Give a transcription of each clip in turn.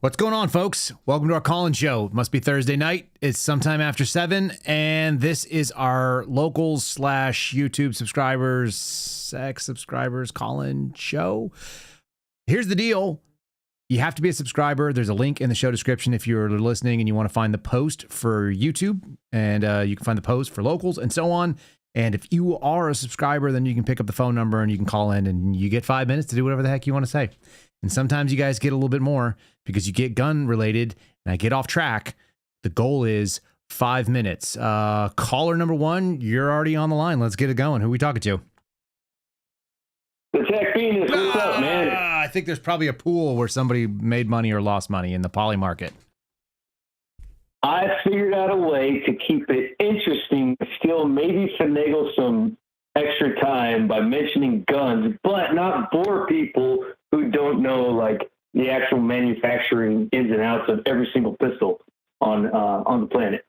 What's going on, folks? Welcome to our call-in show. It must be Thursday night. It's sometime after 7, and this is our locals / YouTube subscribers, ex-subscribers call-in show. Here's the deal. You have to be a subscriber. There's a link in the show description if you're listening and you want to find the post for YouTube, and you can find the post for locals and so on. And if you are a subscriber, then you can pick up the phone number and you can call in and you get 5 minutes to do whatever the heck you want to say. And sometimes you guys get a little bit more because you get gun related and I get off track. The goal is 5 minutes. Caller number 1, you're already on the line. Let's get it going. Who are we talking to? The Tech Phoenix, what's up, man? I think there's probably a pool where somebody made money or lost money in the poly market. I figured out a way to keep it interesting, still maybe finagle some extra time by mentioning guns, but not bore people who don't know like the actual manufacturing ins and outs of every single pistol on the planet.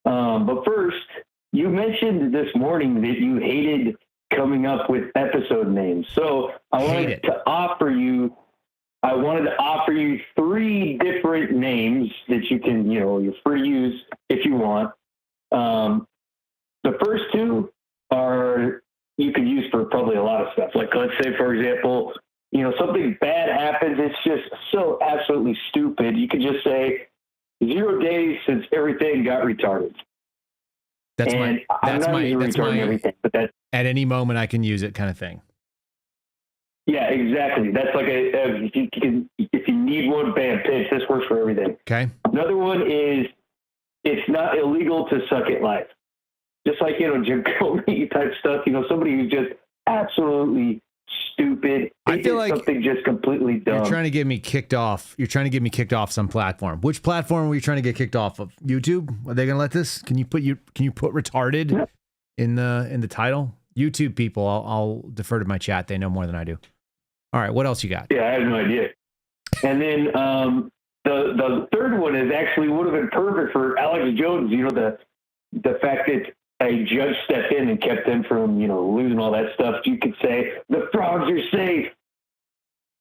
But first, you mentioned this morning that you hated coming up with episode names. So I wanted to offer you 3 different names that you can, you're free to use if you want. The first 2 are you could use for probably a lot of stuff. Like, let's say, for example, something bad happens. It's just so absolutely stupid. You could just say 0 days since everything got retarded. That's my everything, but that's, at any moment I can use it kind of thing. Yeah, exactly. That's like if you need one, bam, pitch. This works for everything. Okay. Another one is it's not illegal to suck at life. Just like, Jim Comey type stuff, somebody who's just absolutely stupid. I feel like something just completely dumb. You're trying to get me kicked off. You're trying to get me kicked off some platform. Which platform were you trying to get kicked off of? YouTube? Are they gonna let this? Can you put retarded in the title? YouTube people, I'll defer to my chat. They know more than I do. All right, what else you got? Yeah, I have no idea. And then the third one is actually would have been perfect for Alex Jones. The fact that a judge stepped in and kept them from, losing all that stuff. You could say the frogs are safe.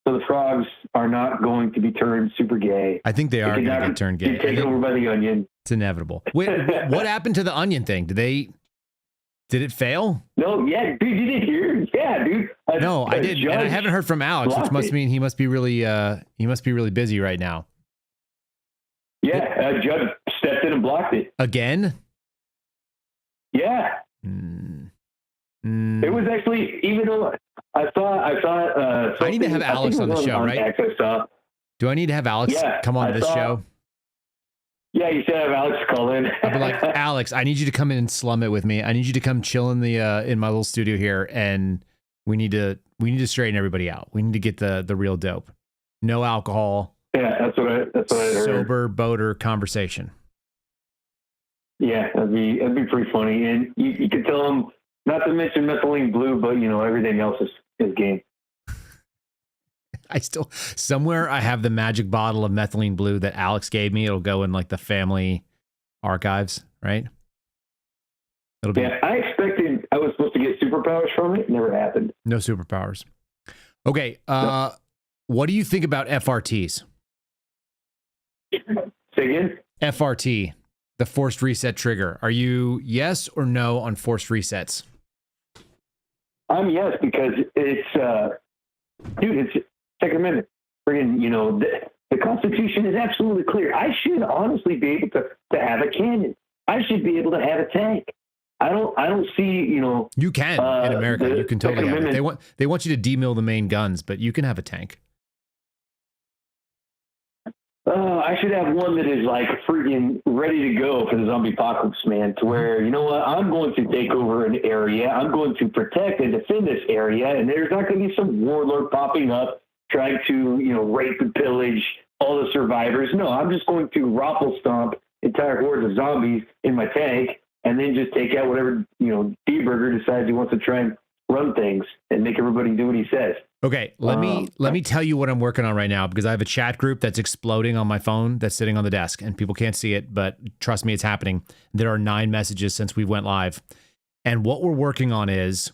So the frogs are not going to be turned super gay. I think they are going to get turned gay. Taken over by the Onion. It's inevitable. Wait, what happened to the Onion thing? Did it fail? No, yeah, dude, you didn't hear? Yeah, dude. No, I didn't. And I haven't heard from Alex, which must mean he must be really busy right now. Yeah, a judge stepped in and blocked it. Again? Yeah. It was actually, even though I saw I need to have Alex on the show, right? Do I need to have Alex come on this show? Yeah, you should have Alex call in. I'd be like, Alex, I need you to come in and slum it with me. I need you to come chill in in my little studio here, and we need to straighten everybody out. We need to get the real dope. No alcohol. Yeah, that's what I heard. Sober boater conversation. Yeah, that'd be pretty funny. And you could tell him not to mention methylene blue, but everything else is game. Somewhere I have the magic bottle of methylene blue that Alex gave me. It'll go in like the family archives, right? It'll be. Yeah, I expected I was supposed to get superpowers from it. Never happened. No superpowers. Okay. What do you think about FRTs? Say again? FRT, the forced reset trigger. Are you yes or no on forced resets? I'm yes, because it's Second Amendment. Friggin', the Constitution is absolutely clear. I should honestly be able to have a cannon. I should be able to have a tank. I don't see, You can in America. You can totally have it. They want you to demill the main guns, but you can have a tank. I should have one that is like freaking ready to go for the zombie apocalypse, man, to where, you know what, I'm going to take over an area. I'm going to protect and defend this area. And there's not going to be some warlord popping up trying to, rape and pillage all the survivors. No, I'm just going to raffle stomp entire hordes of zombies in my tank and then just take out whatever, D-Burger decides he wants to try and run things and make everybody do what he says. Okay, let me tell you what I'm working on right now, because I have a chat group that's exploding on my phone that's sitting on the desk, and people can't see it, but trust me, it's happening. There are 9 messages since we went live. And what we're working on is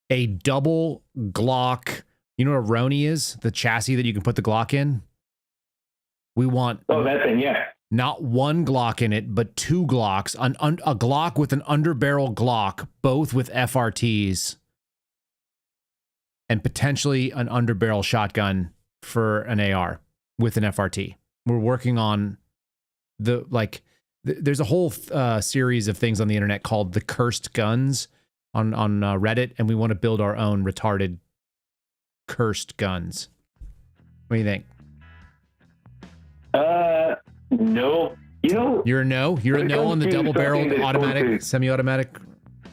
a double Glock. You know what a Roni is? The chassis that you can put the Glock in? We want that thing, yeah. not one Glock in it, but two Glocks, a Glock with an underbarrel Glock, both with FRTs, and potentially an underbarrel shotgun for an AR with an FRT. We're working on there's a whole series of things on the internet called the cursed guns on Reddit, and we want to build our own retarded cursed guns. What do you think? No. You know, You're a no? You're a no on the double-barreled automatic, semi-automatic?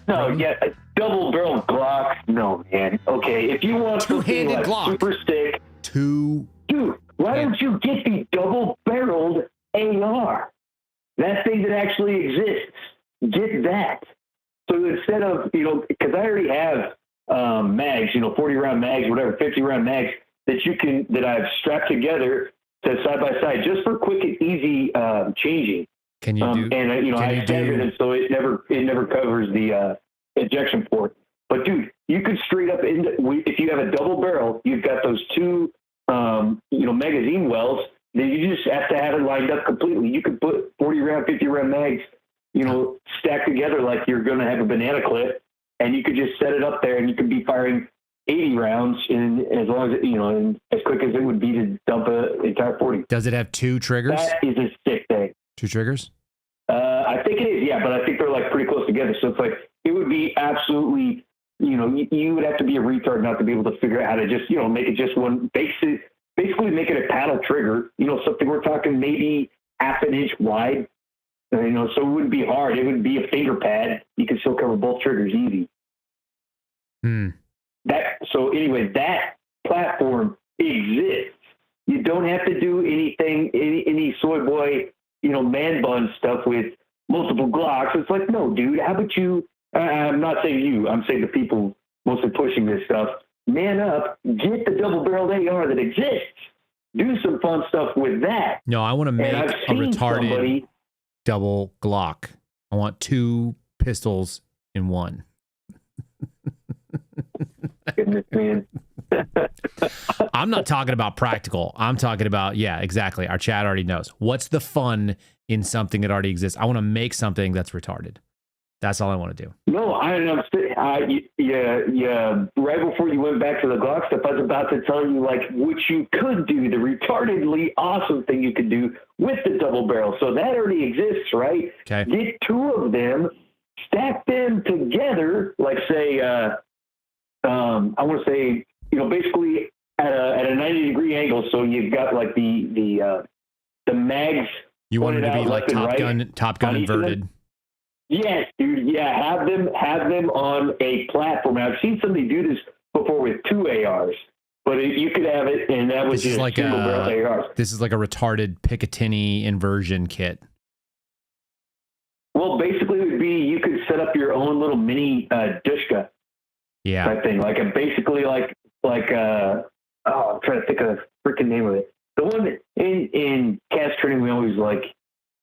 No, yeah, a double-barreled Glock. No, man. Okay, if you want something Two-handed like Glock. super stick, Two. dude, why don't you get the double-barreled AR? That thing that actually exists. Get that. So instead of, because I already have mags, 40-round mags, whatever, 50-round mags that I've strapped together to side by side just for quick and easy changing. Can you do? And I staggered it so it never covers the ejection port. But dude, you could straight up if you have a double barrel, you've got those two magazine wells. Then you just have to have it lined up completely. You could put 40-round, 50-round mags, stacked together like you're going to have a banana clip, and you could just set it up there, and you could be firing 80 rounds in as long as and as quick as it would be to dump an entire 40. Does it have two triggers? That is a sick thing. Two triggers? I think it is, yeah, but I think they're like pretty close together. So it's like it would be absolutely, you would have to be a retard not to be able to figure out how to just make it just one basically make it a paddle trigger. Something we're talking maybe half an inch wide. So it wouldn't be hard. It would be a finger pad. You can still cover both triggers easy. So anyway, that platform exists. You don't have to do anything, any soy boy, man bun stuff with multiple Glocks. It's like, no, dude, how about you? I'm not saying you, I'm saying the people mostly pushing this stuff. Man up, get the double-barreled AR that exists. Do some fun stuff with that. No, I want to make a retarded double Glock. I want two pistols in one. Goodness, man. I'm not talking about practical. I'm talking about, yeah, exactly. Our chat already knows. What's the fun in something that already exists? I want to make something that's retarded. That's all I want to do. No, I don't know. Yeah. Right before you went back to the Glock stuff, I was about to tell you, like, what you could do, the retardedly awesome thing you could do with the double barrel. So that already exists, right? Okay. Get two of them, stack them together, like, say, I want to say, basically at a 90-degree angle. So you've got like the mags. You want it to be like Top Gun inverted. Yes, dude. Yeah, have them on a platform. I've seen somebody do this before with two ARs, but you could have it, and that was just like single barrel ARs. This is like a retarded Picatinny inversion kit. Well, basically, it would be you could set up your own little mini Dushka. Yeah. Type thing, like basically like I'm trying to think of the freaking name of it. The one that in cast training we always like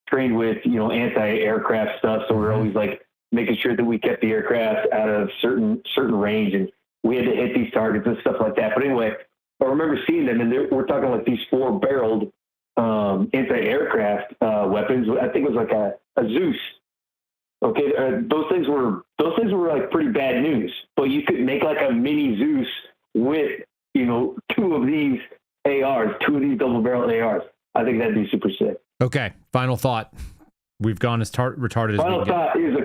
trained with, anti-aircraft stuff. So we're always like making sure that we kept the aircraft out of certain range, and we had to hit these targets and stuff like that. But anyway, I remember seeing them, and we're talking like these 4-barreled anti-aircraft weapons. I think it was like a Zeus. Okay, those things were like pretty bad news. But you could make like a mini Zeus with two of these ARs, two of these double-barrel ARs. I think that'd be super sick. Okay, final thought. We've gone as retarded as we can get. Final thought is a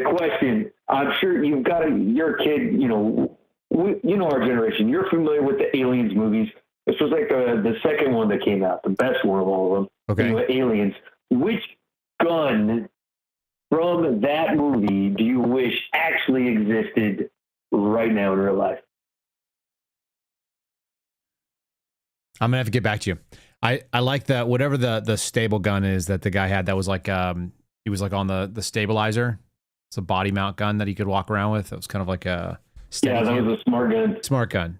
question. I'm sure you've got your kid. Our generation. You're familiar with the Aliens movies. This was like the second one that came out, the best one of all of them. Okay. Aliens. Which gun from that movie do you wish actually existed right now in real life? I'm gonna have to get back to you. I like that whatever the stable gun is that the guy had that was like he was like on the stabilizer. It's a body mount gun that he could walk around with. It was kind of like a that was a smart gun. Smart gun.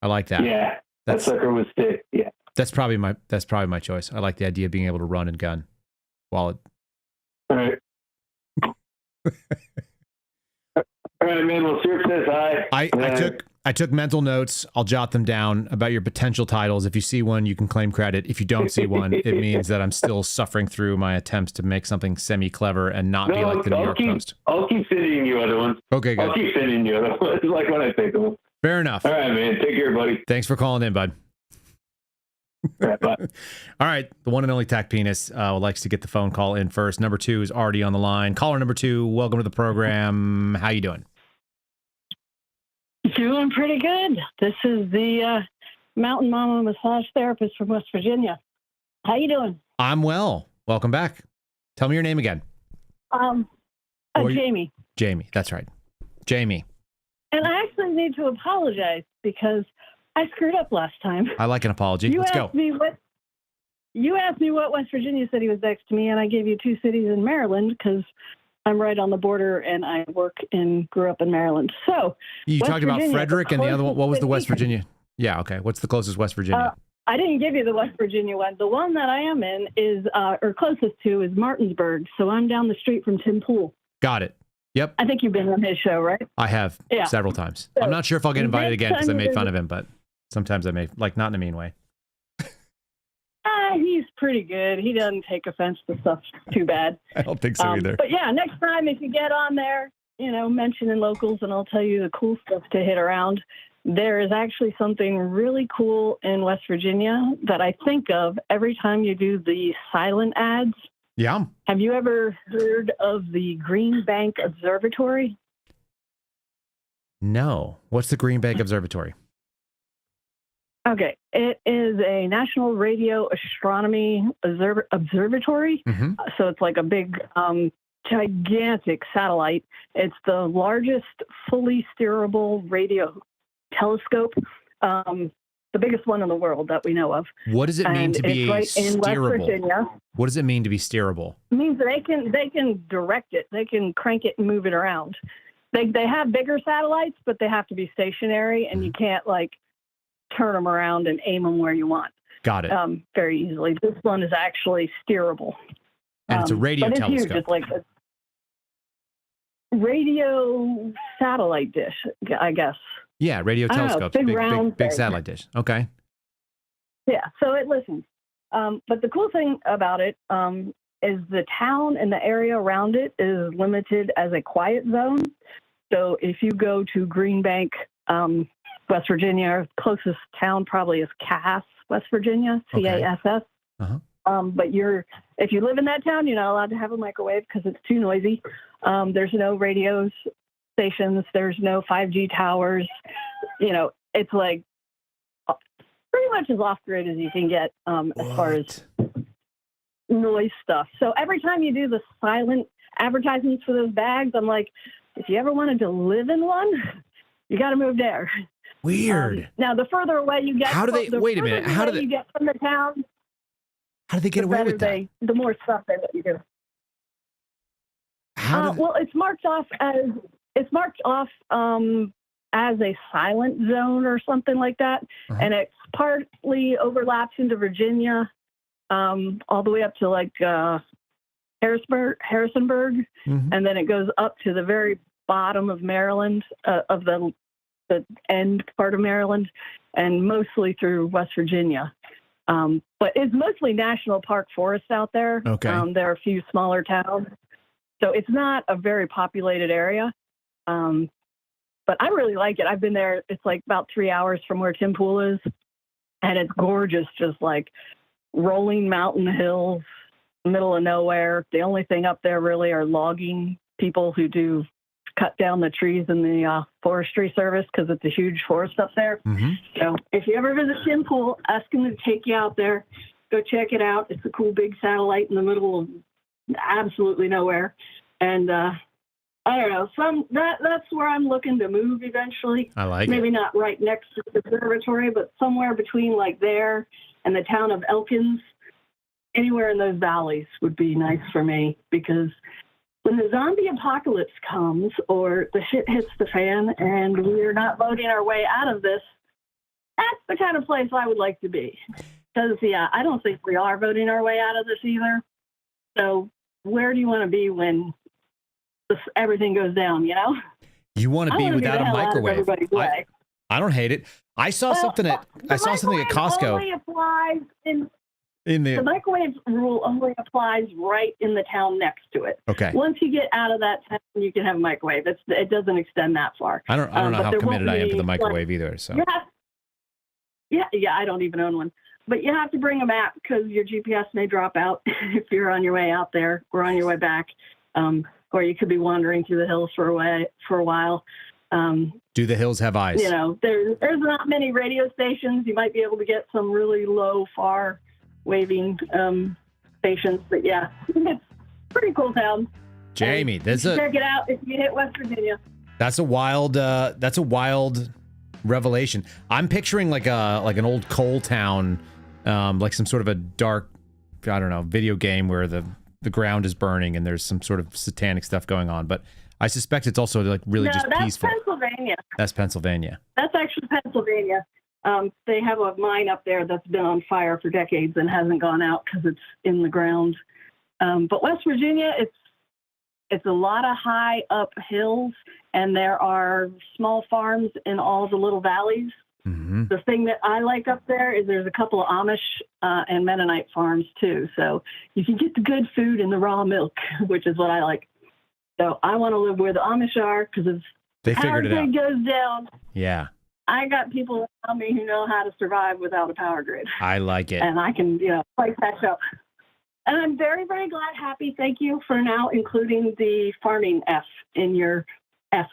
I like that. Yeah, that sucker was sick. Yeah, that's probably my choice. I like the idea of being able to run and gun while it. All right. All right, man. Well, Sir says hi. I took mental notes. I'll jot them down about your potential titles. If you see one, you can claim credit. If you don't see one, it means that I'm still suffering through my attempts to make something semi-clever and not be like the New York Post. I'll keep sending you other ones. Okay, good. I'll keep sending you other ones, like when I think of them. Fair enough. All right, man. Take care, buddy. Thanks for calling in, bud. All right, bye. All right, the one and only Tac Penis likes to get the phone call in first. Number 2 is already on the line. Caller number 2, welcome to the program. How you doing? Doing pretty good. This is the Mountain Mama massage therapist from West Virginia. How you doing? I'm well. Welcome back. Tell me your name again. Jamie. Jamie, that's right. Jamie. And I actually need to apologize because I screwed up last time. I like an apology. Let's go. You asked me what West Virginia city was next to me, and I gave you 2 cities in Maryland because I'm right on the border and I work and grew up in Maryland. So you West talked about Virginia, Frederick and the other one. What was the West city. Virginia? Yeah, okay. What's the closest West Virginia? I didn't give you the West Virginia one. The one that I am in is, or closest to, is Martinsburg. So I'm down the street from Tim Pool. Got it. Yep. I think you've been on his show, right? I have several times. So I'm not sure if I'll get invited again because I made fun visit- of him, but sometimes I may, like, not in a mean way. He's pretty good. He doesn't take offense to stuff too bad. I don't think so either. But yeah, next time if you get on there, mentioning locals, and I'll tell you the cool stuff to hit around. There is actually something really cool in West Virginia that I think of every time you do the silent ads. Yeah. Have you ever heard of the Green Bank Observatory? No. What's the Green Bank Observatory? Okay. It is a National Radio Astronomy Observatory. Mm-hmm. So it's like a big, gigantic satellite. It's the largest fully steerable radio telescope, the biggest one in the world that we know of. What does it mean to be right in West Virginia. What does it mean to be steerable? It means they can direct it. They can crank it and move it around. They have bigger satellites, but they have to be stationary, and you can't turn them around and aim them where you want. Got it. Very easily. This one is actually steerable. And it's a radio but telescope. It's huge. It's like a radio satellite dish, I guess. Yeah, radio telescopes. Big satellite dish. Okay. Yeah, so it listens. But the cool thing about it is the town and the area around it is limited as a quiet zone. So if you go to Green Bank, West Virginia, our closest town probably is Cass, West Virginia, CASS. Uh-huh. But if you live in that town, you're not allowed to have a microwave because it's too noisy. There's no radio stations. There's no 5G towers. It's like pretty much as off-grid as you can get as far as noise stuff. So every time you do the silent advertisements for those bags, I'm like, if you ever wanted to live in one, you got to move there. Weird. Now, the further away you get, wait a minute. How do they get from the town? How do they get away with that? The more stuff they let you do. Well, it's marked off as a silent zone or something like that, and it partly overlaps into Virginia, all the way up to Harrisonburg, and then it goes up to the very bottom of Maryland, of the end part of Maryland, and mostly through West Virginia. But it's mostly national park forests out there. Okay. There are a few smaller towns. So it's not a very populated area. But I really like it. I've been there. It's like about 3 hours from where Tim Pool is. And it's gorgeous, just like rolling mountain hills, middle of nowhere. The only thing up there really are logging people who do cut down the trees in the forestry service because it's a huge forest up there. Mm-hmm. So if you ever visit Tim Pool, ask him to take you out there. Go check it out. It's a cool big satellite in the middle of absolutely nowhere. And I don't know, that's where I'm looking to move eventually. I like Maybe it. not right next to the observatory, but somewhere between like there and the town of Elkins. Anywhere in those valleys would be nice for me, because when the zombie apocalypse comes or the shit hits the fan and we're not voting our way out of this, that's the kind of place I would like to be. Because, I don't think we are voting our way out of this either. So where do you want to be when everything goes down, You want to be without a microwave. I don't hate it. I saw something at Costco. Only applies in the microwave rule only applies right in the town next to it. Okay. Once you get out of that town, you can have a microwave. It doesn't extend that far. I don't know how committed I am to the microwave either. So yeah, I don't even own one. But you have to bring a map because your GPS may drop out if you're on your way out there or on your way back, or you could be wandering through the hills for a while. Do the hills have eyes? You know, there's not many radio stations. You might be able to get some really low, far waving stations. But yeah, it's pretty cool town. Jamie, check it out if you hit West Virginia. That's a wild revelation. I'm picturing like an old coal town, like some sort of a dark, I don't know, video game where the ground is burning and there's some sort of satanic stuff going on. But I suspect it's also like really just peaceful. That's Pennsylvania. That's Pennsylvania. That's actually Pennsylvania. They have a mine up there that's been on fire for decades and hasn't gone out because it's in the ground. But West Virginia, it's a lot of high up hills, and there are small farms in all the little valleys. Mm-hmm. The thing that I like up there is there's a couple of Amish and Mennonite farms too. So you can get the good food and the raw milk, which is what I like. So I want to live where the Amish are because if they figured it out. Goes down. Yeah. I got people around me who know how to survive without a power grid. I like it. And I can, play catch up. And I'm very, very happy. Thank you for now including the farming F in your F.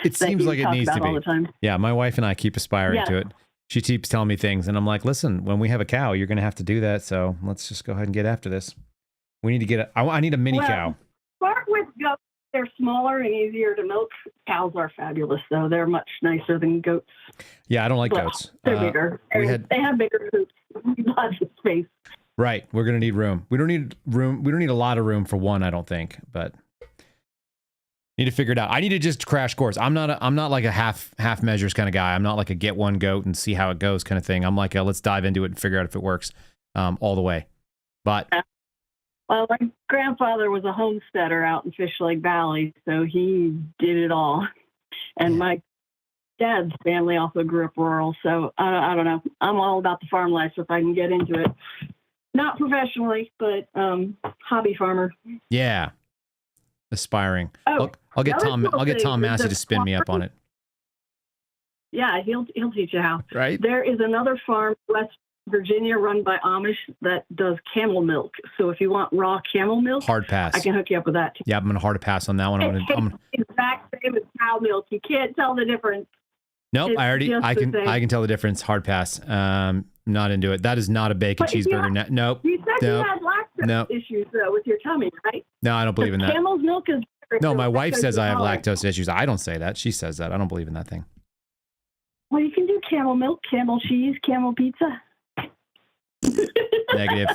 It seems like it needs to be. All the time. Yeah, my wife and I keep aspiring to it. She keeps telling me things, and I'm like, listen, when we have a cow, you're going to have to do that. So let's just go ahead and get after this. We need to get I need a mini cow. Start with goats. They're smaller and easier to milk. Cows are fabulous, though. They're much nicer than goats. Yeah, I don't like goats. They're bigger. They have bigger poops. Lots of space. Right. We're going to need room. We don't need room. We don't need a lot of room for one, I don't think, but need to figure it out. I need to just crash course. I'm not like a half measures kind of guy. I'm not like a get one goat and see how it goes kind of thing. I'm like, let's dive into it and figure out if it works all the way. But well, my grandfather was a homesteader out in Fish Lake Valley, so he did it all. And my dad's family also grew up rural, so I don't know. I'm all about the farm life if I can get into it. Not professionally, but hobby farmer. Yeah, aspiring. Oh, I'll get Tom Massey to spin me up on it. Yeah, he'll teach you how. Right. There is another farm, West Virginia, run by Amish that does camel milk. So if you want raw camel milk, hard pass. I can hook you up with that too. Yeah, I'm gonna hard pass on that one. I'm exact same as cow milk. You can't tell the difference. Nope, I can tell the difference. Hard pass. Not into it. That is not a bacon cheeseburger. Nope. You said you had lactose issues though with your tummy, right? No, I don't believe in that. Camel's milk is. No, my wife says I have lactose issues. I don't say that. She says that. I don't believe in that thing. Well, you can do camel milk, camel cheese, camel pizza. Negative.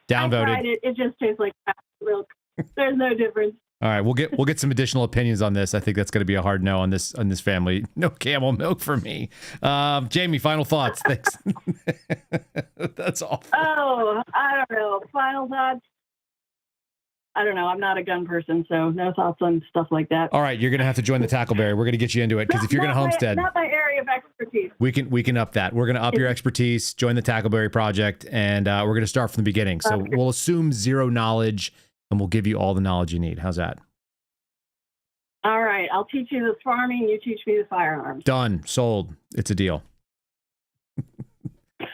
Downvoted. I tried it. It just tastes like milk. There's no difference. All right, we'll get some additional opinions on this. I think that's going to be a hard no on this family. No camel milk for me. Jamie, final thoughts. Thanks. That's all. Oh, I don't know. Final thoughts. I don't know. I'm not a gun person, so no thoughts on stuff like that. All right, you're going to have to join the Tackleberry. We're going to get you into it because if you're going to homestead, not my area of expertise. We can up that. We're going to up your expertise. Join the Tackleberry project, and we're going to start from the beginning. So we'll assume zero knowledge, and we'll give you all the knowledge you need. How's that? All right. I'll teach you the farming. You teach me the firearms. Done. Sold. It's a deal.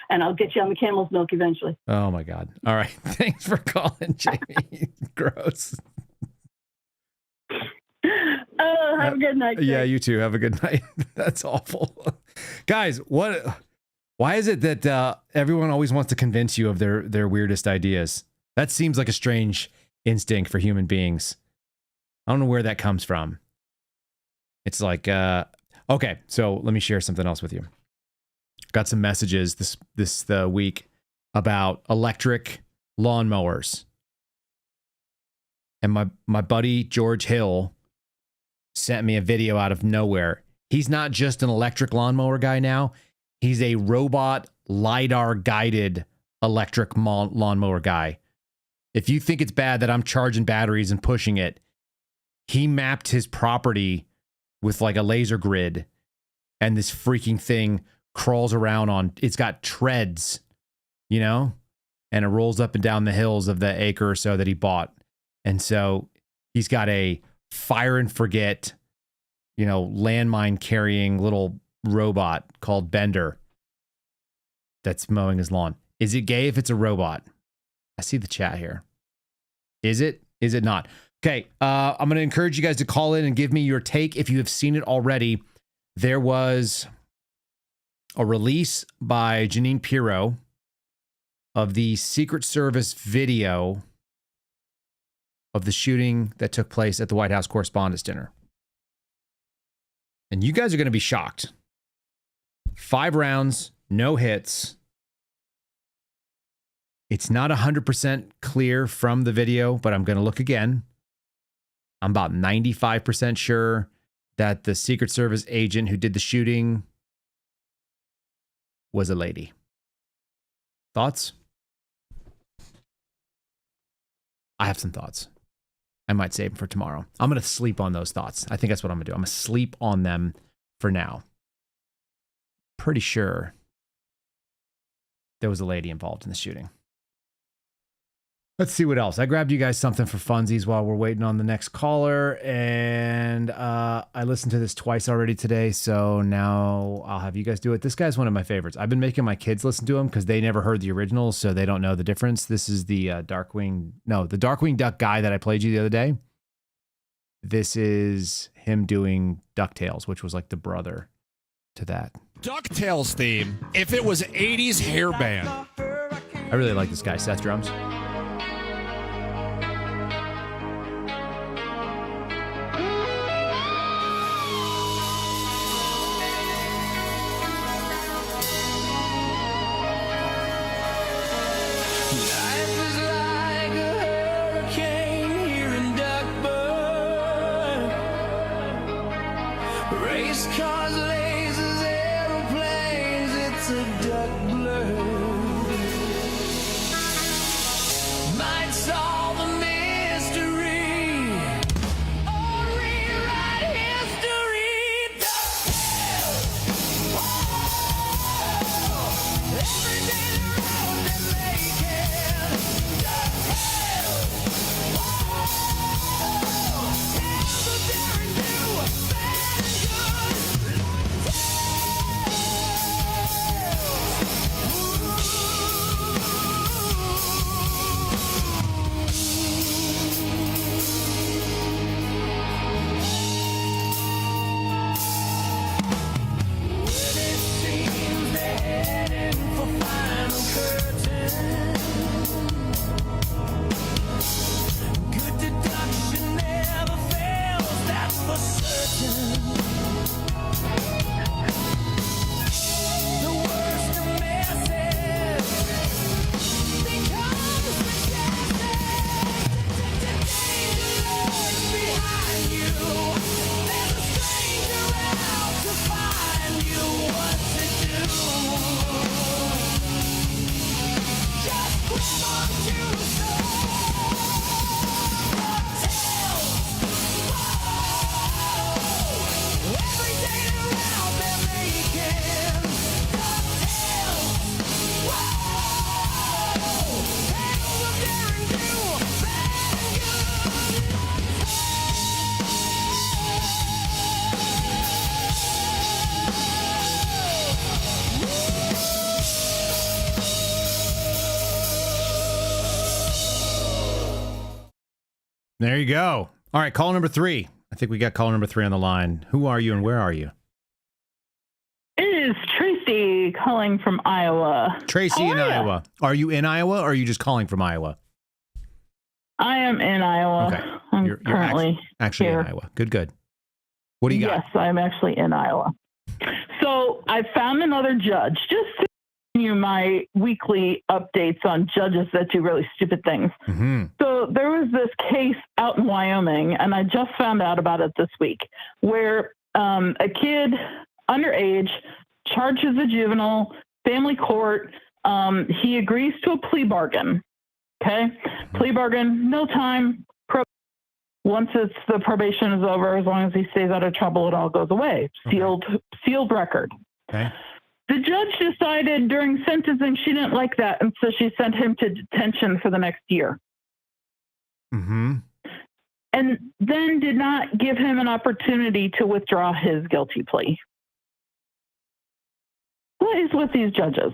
And I'll get you on the camel's milk eventually. Oh, my God. All right. Thanks for calling, Jamie. Gross. Oh, have a good night. Yeah, you too. Have a good night. That's awful. Guys, why is it that everyone always wants to convince you of their weirdest ideas? That seems like a strange instinct for human beings. I don't know where that comes from. It's like, okay, so let me share something else with you. Got some messages this week about electric lawnmowers. And my buddy George Hill sent me a video out of nowhere. He's not just an electric lawnmower guy now. He's a robot LiDAR guided electric lawnmower guy. If you think it's bad that I'm charging batteries and pushing it, he mapped his property with like a laser grid and this freaking thing crawls around on, it's got treads, you know, and it rolls up and down the hills of the acre or so that he bought. And so he's got a fire and forget, you know, landmine carrying little robot called Bender that's mowing his lawn. Is it gay if it's a robot? I see the chat here. Is it? Is it not? Okay, I'm going to encourage you guys to call in and give me your take if you have seen it already. There was a release by Jeanine Pirro of the Secret Service video of the shooting that took place at the White House Correspondents' Dinner. And you guys are going to be shocked. 5 rounds, no hits. It's not 100% clear from the video, but I'm going to look again. I'm about 95% sure that the Secret Service agent who did the shooting was a lady. Thoughts? I have some thoughts. I might save them for tomorrow. I'm going to sleep on those thoughts. I think that's what I'm going to do. I'm going to sleep on them for now. Pretty sure there was a lady involved in the shooting. Let's see what else. I grabbed you guys something for funsies while we're waiting on the next caller. And I listened to this twice already today. So now I'll have you guys do it. This guy's one of my favorites. I've been making my kids listen to him because they never heard the original. So they don't know the difference. This is the Darkwing Duck guy that I played you the other day. This is him doing DuckTales, which was like the brother to that. DuckTales theme, if it was 80s hair band. I really like this guy, Seth Drums. There you go. All right, call number 3. I think we got call number 3 on the line. Who are you and where are you? It is Tracy calling from Iowa. Tracy in Iowa. Are you in Iowa or are you just calling from Iowa? I am in Iowa. Okay. I'm currently actually here. in Iowa. Good. What do you got? Yes, I'm actually in Iowa. So I found another judge. Just sending you my weekly updates on judges that do really stupid things. Mm-hmm. So there was this case out in Wyoming, and I just found out about it this week, where a kid underage charges a juvenile, family court. He agrees to a plea bargain. Okay. Plea bargain, no time. once the probation is over, as long as he stays out of trouble, it all goes away. Sealed record. Okay. The judge decided during sentencing she didn't like that, and so she sent him to detention for the next year. Mm-hmm. And then did not give him an opportunity to withdraw his guilty plea. What is with these judges?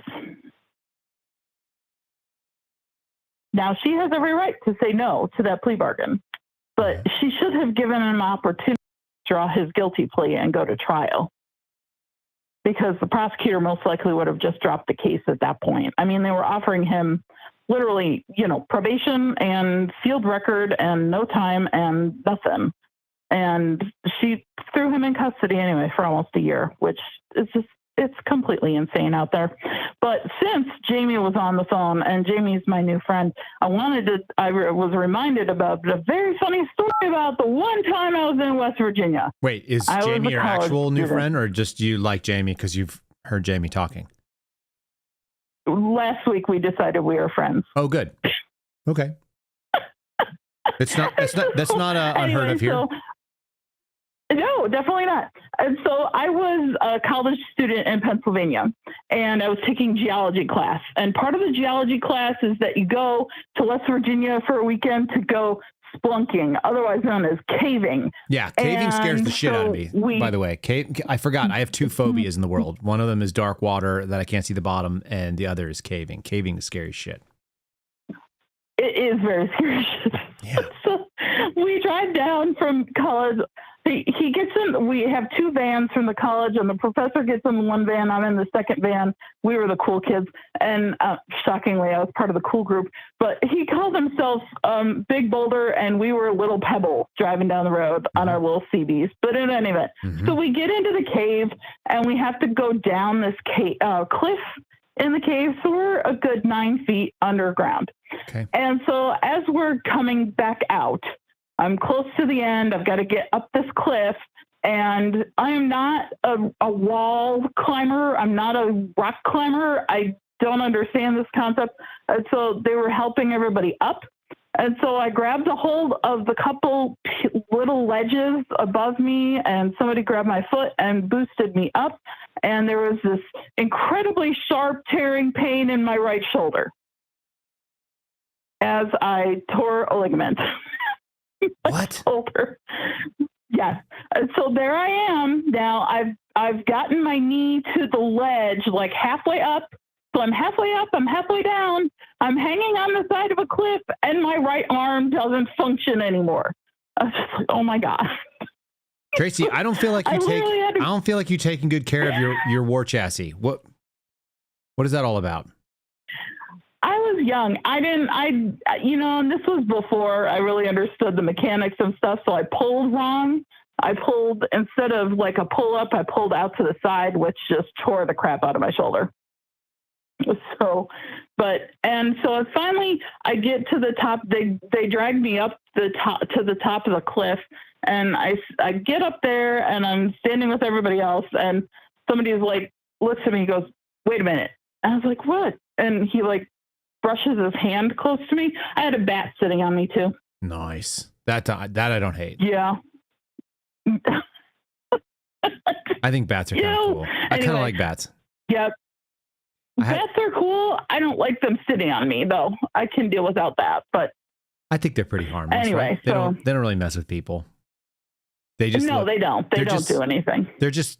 Now, she has every right to say no to that plea bargain, but she should have given him an opportunity to withdraw his guilty plea and go to trial, because the prosecutor most likely would have just dropped the case at that point. I mean, they were offering him literally, probation and sealed record and no time and nothing. And she threw him in custody anyway for almost a year, which is just, it's completely insane out there. But since Jamie was on the phone, and Jamie's my new friend, I was reminded about a very funny story about the one time I was in West Virginia. Wait, is Jamie your actual new friend, or just you like Jamie because you've heard Jamie talking? Last week we decided we were friends. Oh, good. Okay. That's not unheard of here. No, definitely not. And so I was a college student in Pennsylvania, and I was taking geology class. And part of the geology class is that you go to West Virginia for a weekend to go splunking, otherwise known as caving. Yeah, caving scares the shit out of me. By the way, I forgot. I have two phobias in the world. One of them is dark water that I can't see the bottom, and the other is caving. Caving is scary shit. It is very scary shit. Yeah. So we drive down from college. He gets in. We have two vans from the college, and the professor gets in one van. I'm in the second van. We were the cool kids, and shockingly, I was part of the cool group. But he called himself Big Boulder, and we were Little Pebble driving down the road on our little CBs. But in any event, so we get into the cave, and we have to go down this cliff in the cave. So we're a good 9 feet underground. Okay. And so as we're coming back out, I'm close to the end. I've got to get up this cliff, and I am not a wall climber. I'm not a rock climber. I don't understand this concept. And so they were helping everybody up. And so I grabbed a hold of the couple little ledges above me, and somebody grabbed my foot and boosted me up. And there was this incredibly sharp tearing pain in my right shoulder as I tore a ligament. What? Shoulder. Yes. And so there I am. Now I've gotten my knee to the ledge, like halfway up. So I'm halfway up, I'm halfway down. I'm hanging on the side of a cliff, and my right arm doesn't function anymore. I was just like, oh my God. Tracy, I don't feel like I don't feel like you're taking good care of your war chassis. What is that all about? I was young. And this was before I really understood the mechanics of stuff. So I pulled wrong. I pulled, instead of like a pull up, I pulled out to the side, which just tore the crap out of my shoulder. So finally I get to the top. They dragged me up to the top of the cliff, and I get up there, and I'm standing with everybody else, and somebody's like, looks at me and goes, wait a minute. And I was like, what? And he like brushes his hand close to me. I had a bat sitting on me too. Nice. That I don't hate. Yeah. I think bats are kind of cool. I kind of like bats. Yep. Bats are cool. I don't like them sitting on me though. I can deal without that, but I think they're pretty harmless. Anyway, right? They don't really mess with people. They don't. They don't do anything. They're just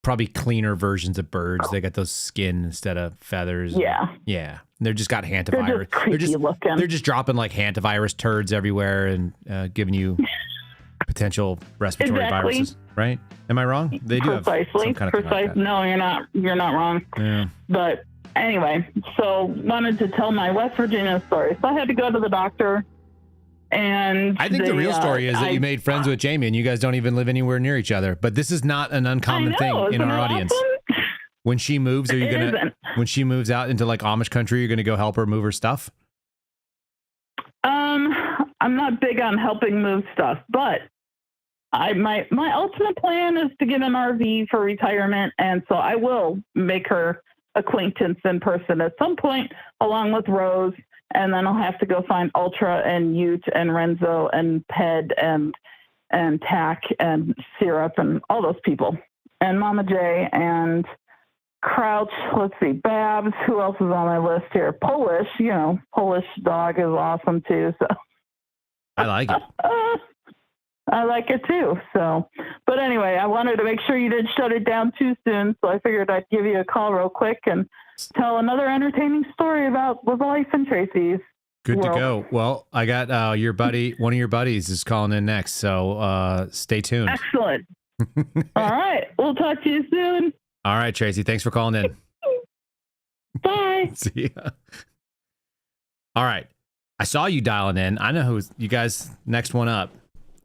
probably cleaner versions of birds. They got those skin instead of feathers. Yeah. Yeah. They're just got hantavirus. They're just creepy looking. They're just dropping like hantavirus turds everywhere and giving you potential respiratory viruses. Right? Am I wrong? They do precisely. Have some kind of Precise. Like no, you're not wrong. Yeah. But anyway, so wanted to tell my West Virginia story. So I had to go to the doctor. And I think the real story is that you made friends with Jamie and you guys don't even live anywhere near each other. But this is not an uncommon thing in our audience. Awesome? When she moves, when she moves out into like Amish country, you're gonna go help her move her stuff? I'm not big on helping move stuff, but my ultimate plan is to get an RV for retirement, and so I will make her acquaintance in person at some point, along with Rose. And then I'll have to go find Ultra and Ute and Renzo and Ped and Tack and Syrup and all those people. And Mama J and Crouch. Let's see, Babs. Who else is on my list here? Polish. Polish dog is awesome too. So I like it. I like it too. So, but anyway, I wanted to make sure you didn't shut it down too soon. So I figured I'd give you a call real quick and tell another entertaining story about the life in Tracy's. Good to go. Well, I got your buddy. One of your buddies is calling in next, so stay tuned. Excellent. All right, we'll talk to you soon. All right, Tracy. Thanks for calling in. Bye. See ya. All right. I saw you dialing in. I know who's you guys next one up.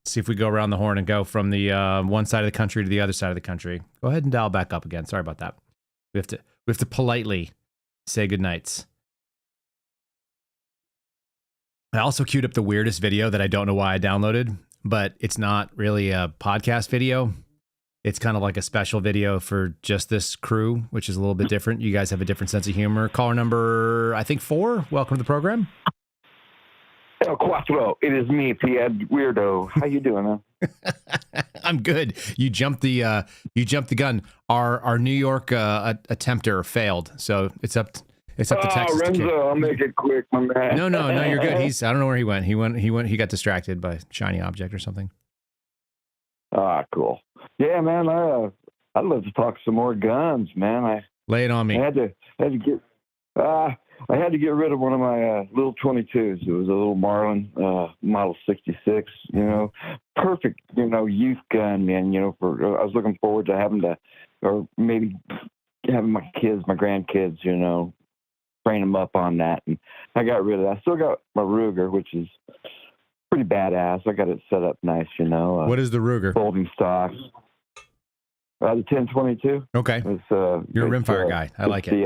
See if we go around the horn and go from the one side of the country to the other side of the country. Go ahead and dial back up again. Sorry about that. We have to politely say good nights. I also queued up the weirdest video that I don't know why I downloaded, but it's not really a podcast video. It's kind of like a special video for just this crew, which is a little bit different. You guys have a different sense of humor. Caller number, I think 4. Welcome to the program. El Quattro, it is me, Pied Weirdo. How you doing, man? I'm good. You jumped the gun. Our New York attempter failed, so it's up to Texas. Renzo, I'll make it quick, my man. No, you're good. I don't know where he went. He got distracted by a shiny object or something. Cool. Yeah, man, I'd love to talk some more guns, man. Lay it on me. I had to get rid of one of my little 22s. It was a little Marlin Model 66. Perfect. Youth gun, man. I was looking forward to having my grandkids. Train them up on that, and I got rid of that. I still got my Ruger, which is pretty badass. I got it set up nice. What is the Ruger? Folding stock. The 1022. Okay. You're a rimfire guy. I like it.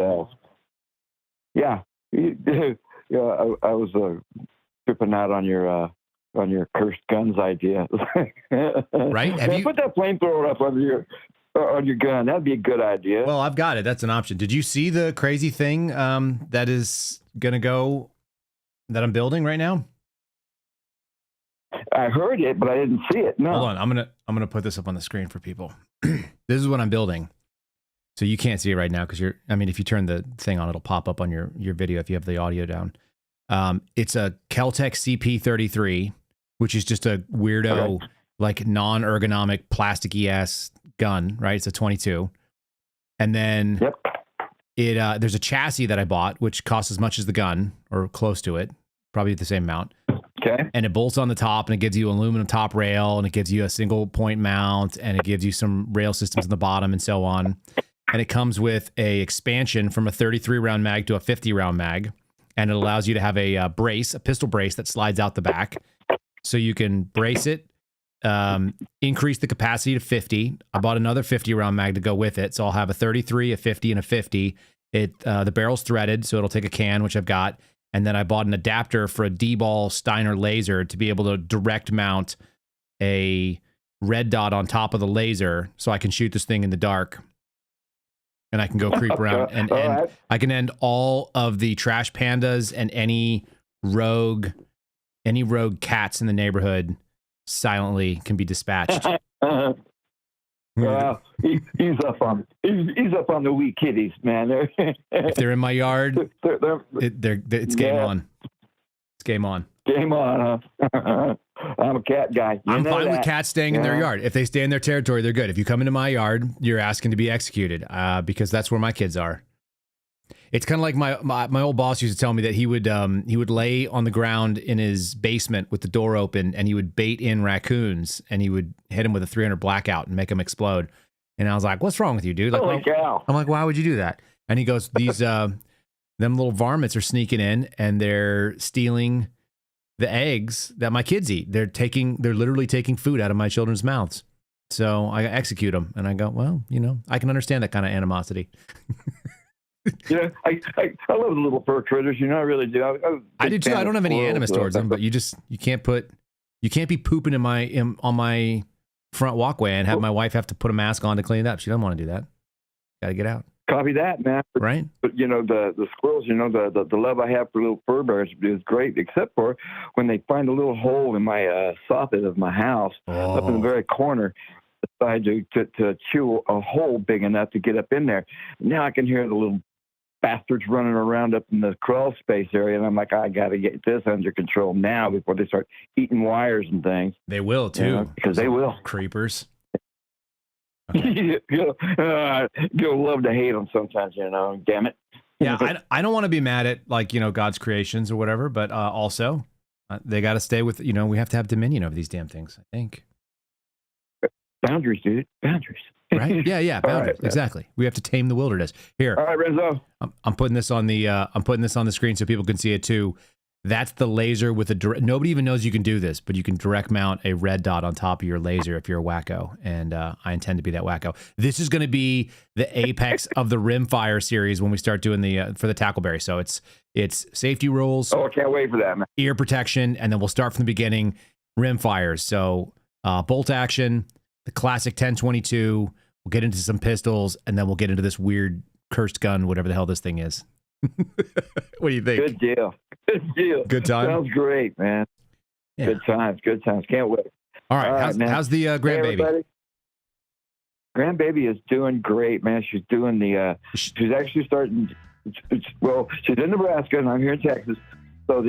Yeah. I was tripping out on your cursed guns idea. Right? Have you put that flamethrower up on your gun? That'd be a good idea. Well, I've got it. That's an option. Did you see the crazy thing that is gonna go that I'm building right now? I heard it, but I didn't see it. No. Hold on. I'm gonna put this up on the screen for people. This is what I'm building. So you can't see it right now because if you turn the thing on, it'll pop up on your video if you have the audio down. It's a Keltec CP33, which is just a weirdo, like non-ergonomic, plasticky ass gun, right? It's a 22. And then there's a chassis that I bought, which costs as much as the gun or close to it, probably the same amount. Okay. And it bolts on the top and it gives you aluminum top rail and it gives you a single point mount and it gives you some rail systems in the bottom and so on. And it comes with a expansion from a 33 round mag to a 50 round mag. And it allows you to have a pistol brace that slides out the back. So you can brace it, increase the capacity to 50. I bought another 50 round mag to go with it. So I'll have a 33, a 50, and a 50. The barrel's threaded, so it'll take a can, which I've got. And then I bought an adapter for a D-ball Steiner laser to be able to direct mount a red dot on top of the laser so I can shoot this thing in the dark. And I can go creep around and I can end all of the trash pandas and any rogue cats in the neighborhood silently can be dispatched. Well, he's up on the wee kitties, man. If they're in my yard, it's game on. It's game on. Game on, huh? I'm a cat guy. I'm fine with cats staying in their yard. If they stay in their territory, they're good. If you come into my yard, you're asking to be executed because that's where my kids are. It's kind of like my old boss used to tell me that he would lay on the ground in his basement with the door open and he would bait in raccoons and he would hit them with a 300 blackout and make them explode. And I was like, "What's wrong with you, dude?" Like, holy cow. I'm like, "Why would you do that?" And he goes, "These them little varmints are sneaking in and they're stealing the eggs that my kids eat. They're literally taking food out of my children's mouths. So I execute them." And I go, "Well, I can understand that kind of animosity." I love the little fur critters. I really do. I do too. I don't have any animus towards them, but you can't be pooping on my front walkway and have my wife have to put a mask on to clean it up. She doesn't want to do that. Got to get out. Copy that, man. right? But the squirrels, the love I have for little fur bears is great, except for when they find a little hole in my soffit of my house up in the very corner. Decide to chew a hole big enough to get up in there. Now I can hear the little bastards running around up in the crawl space area, and I'm like, I got to get this under control now before they start eating wires and things. They will too, because they will. Creepers. Okay. You'll love to hate them sometimes, damn it. Yeah, I don't want to be mad at God's creations or whatever, but also they got to stay with, we have to have dominion over these damn things, I think. Boundaries, dude. Boundaries. Right? Yeah, boundaries. Right, exactly. We have to tame the wilderness. Here. All right, Renzo. I'm putting this on the screen so people can see it too. That's the laser with nobody even knows you can do this, but you can direct mount a red dot on top of your laser if you're a wacko, and I intend to be that wacko. This is going to be the apex of the Rimfire series when we start doing for the Tackleberry. So it's safety rules. Oh, I can't wait for that, man. Ear protection, and then we'll start from the beginning. Rimfires. So bolt action, the classic 10-22. We'll get into some pistols, and then we'll get into this weird cursed gun, whatever the hell this thing is. What do you think? Good deal. Good deal. Good time. Sounds great, man. Yeah. Good times. Good times. Can't wait. All right. How's the grandbaby? Grandbaby is doing great, man. She's doing she's actually starting. Well, she's in Nebraska, and I'm here in Texas. So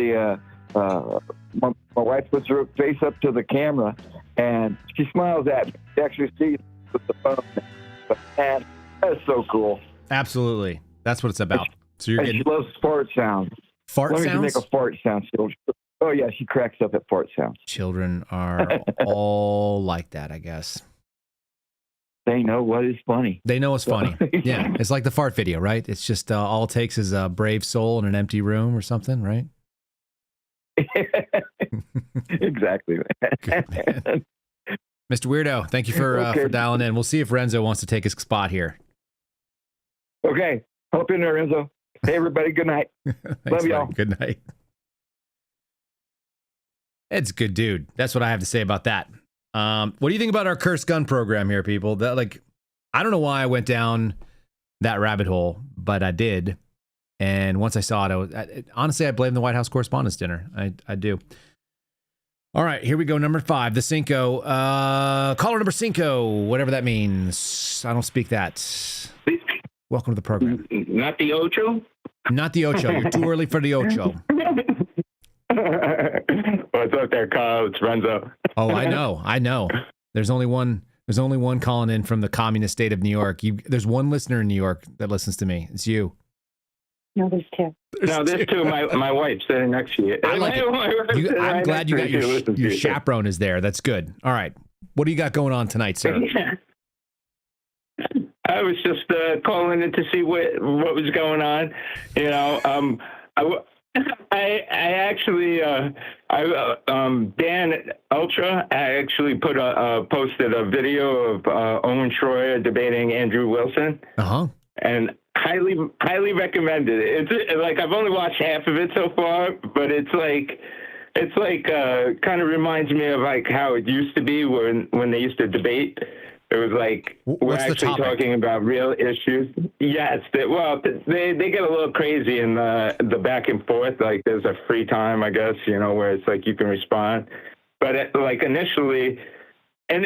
my wife puts her face up to the camera, and she smiles at me. She actually sees with the phone. And that's so cool. Absolutely. That's what it's about. So you're getting. She loves fart sounds. Fart sounds? You make a fart sound. Oh, yeah, she cracks up at fart sounds. Children are all like that, I guess. They know what is funny. They know it's funny. Yeah, it's like the fart video, right? It's just all it takes is a brave soul in an empty room or something, right? Exactly. Good, man. Mr. Weirdo, thank you for dialing in. We'll see if Renzo wants to take his spot here. Okay. Hope you're there, Renzo. Hey, everybody. Good night. Thanks, love y'all. Good night. Ed's a good dude. That's what I have to say about that. What do you think about our cursed gun program here, people? I don't know why I went down that rabbit hole, but I did. And once I saw it, honestly, I blame the White House Correspondents' Dinner. I do. All right, here we go. Number 5, the Cinco. Caller number Cinco, whatever that means. I don't speak that. Welcome to the program. Not the Ocho? Not the Ocho. You're too early for the Ocho. What's up there, Kyle? It's Renzo. Oh, I know. There's only one calling in from the communist state of New York. There's one listener in New York that listens to me. It's you. No, there's two. There's two. My wife's sitting next to you. I like it. I'm glad you got your chaperone is there. That's good. All right. What do you got going on tonight, sir? Yeah. I was just calling in to see what was going on. I actually Dan Ultra actually posted a video of Owen Schroyer debating Andrew Wilson. And highly recommended it. It's like I've only watched half of it so far, but it's like kind of reminds me of like how it used to be when they used to debate. It was like we're actually talking about real issues. Yes, they get a little crazy in the back and forth. Like there's a free time, I guess, where it's like you can respond. But like initially, and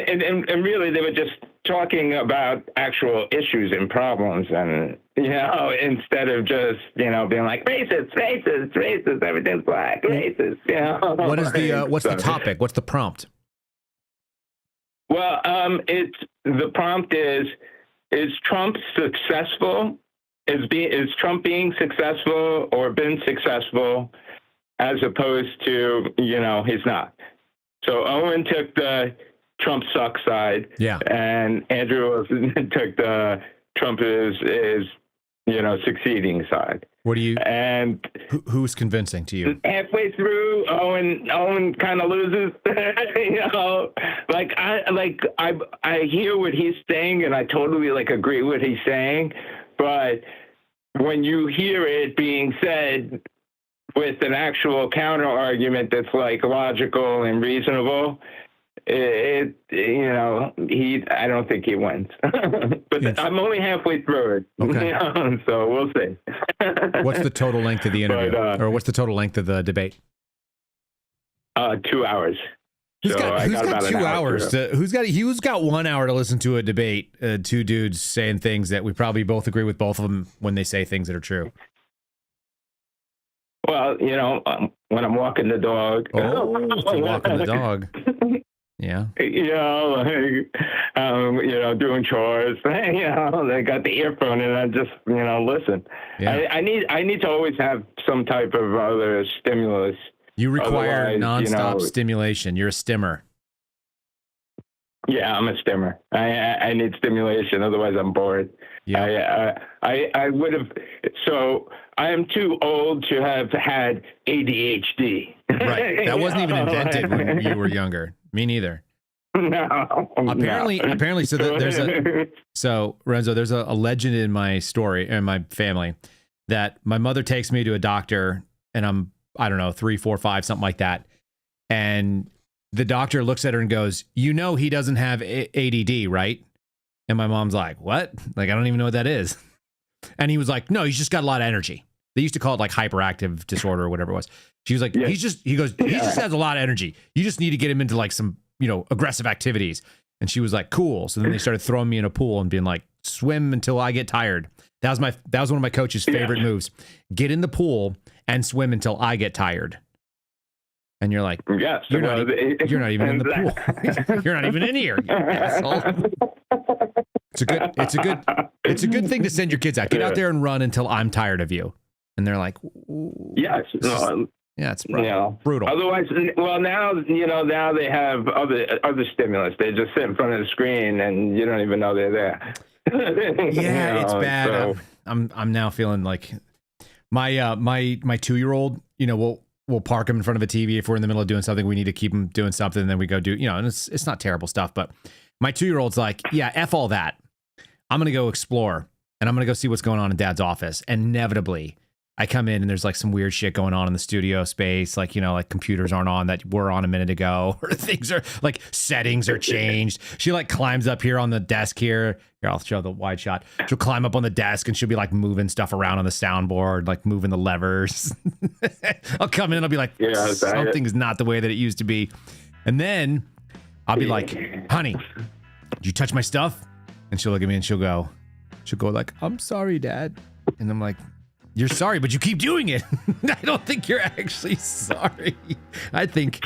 really they were just talking about actual issues and problems, and instead of just being like racist, everything's black, racist. What is what's the topic? What's the prompt? Well, the prompt is Trump successful? Is Trump being successful or been successful as opposed to, he's not? So Owen took the Trump sucks side. Yeah. And Andrew took the Trump is succeeding side. What do you? And who's convincing to you? Halfway through, Owen kind of loses. I hear what he's saying, and I totally agree with what he's saying. But when you hear it being said with an actual counter argument that's logical and reasonable, I don't think he wins. But Yes. I'm only halfway through it. Okay. So we'll see. What's the total length of the interview, or what's the total length of the debate? 2 hours. Who's So got I got about an 2 hour hours? through. Who's got 1 hour to listen to a debate? Two dudes saying things that we probably both agree with both of them when they say things that are true. Well, when I'm walking the dog. Oh, if you're walking the dog. Yeah. Doing chores. They got the earphone, and I just, listen. Yeah. I need to always have some type of other stimulus. You require Otherwise, nonstop stimulation. You're a stimmer. Yeah, I'm a stimmer. I need stimulation, otherwise I'm bored. Yeah. I would have. So I am too old to have had ADHD. Right. That wasn't even invented when you were younger. Me neither. No. Apparently, so Renzo, there's a legend in my story, in my family, that my mother takes me to a doctor, and I'm, I don't know, 3, 4, 5, something like that. And the doctor looks at her and goes, he doesn't have ADD, right? And my mom's like, what? Like, I don't even know what that is. And he was like, no, he's just got a lot of energy. They used to call it like hyperactive disorder or whatever it was. She was like, he just has a lot of energy. You just need to get him into like some, aggressive activities. And she was like, cool. So then they started throwing me in a pool and being like, swim until I get tired. That was one of my coach's favorite moves. Get in the pool and swim until I get tired. And you're like, yes, you're not even in the pool. You're not even in here, you asshole. It's a good thing to send your kids out. Get out there and run until I'm tired of you. And they're like, yes. It's brutal. Otherwise, now they have other stimulus. They just sit in front of the screen and you don't even know they're there. Yeah, it's bad. So. I'm now feeling like my 2-year-old, we'll park him in front of a TV if we're in the middle of doing something. We need to keep him doing something, and then we go do, and it's not terrible stuff. But my 2-year-old's like, yeah, F all that. I'm gonna go explore, and I'm gonna go see what's going on in Dad's office. And inevitably, I come in and there's like some weird shit going on in the studio space, like like computers aren't on that were on a minute ago, or things are like settings are changed. She like climbs up here on the desk here. Here, I'll show the wide shot. She'll climb up on the desk and she'll be like moving stuff around on the soundboard, like moving the levers. I'll come in and I'll be like, something's not the way that it used to be. And then I'll be like, honey, did you touch my stuff? And she'll look at me and she'll go like, I'm sorry, Dad. And I'm like, you're sorry, but you keep doing it. I don't think you're actually sorry. I think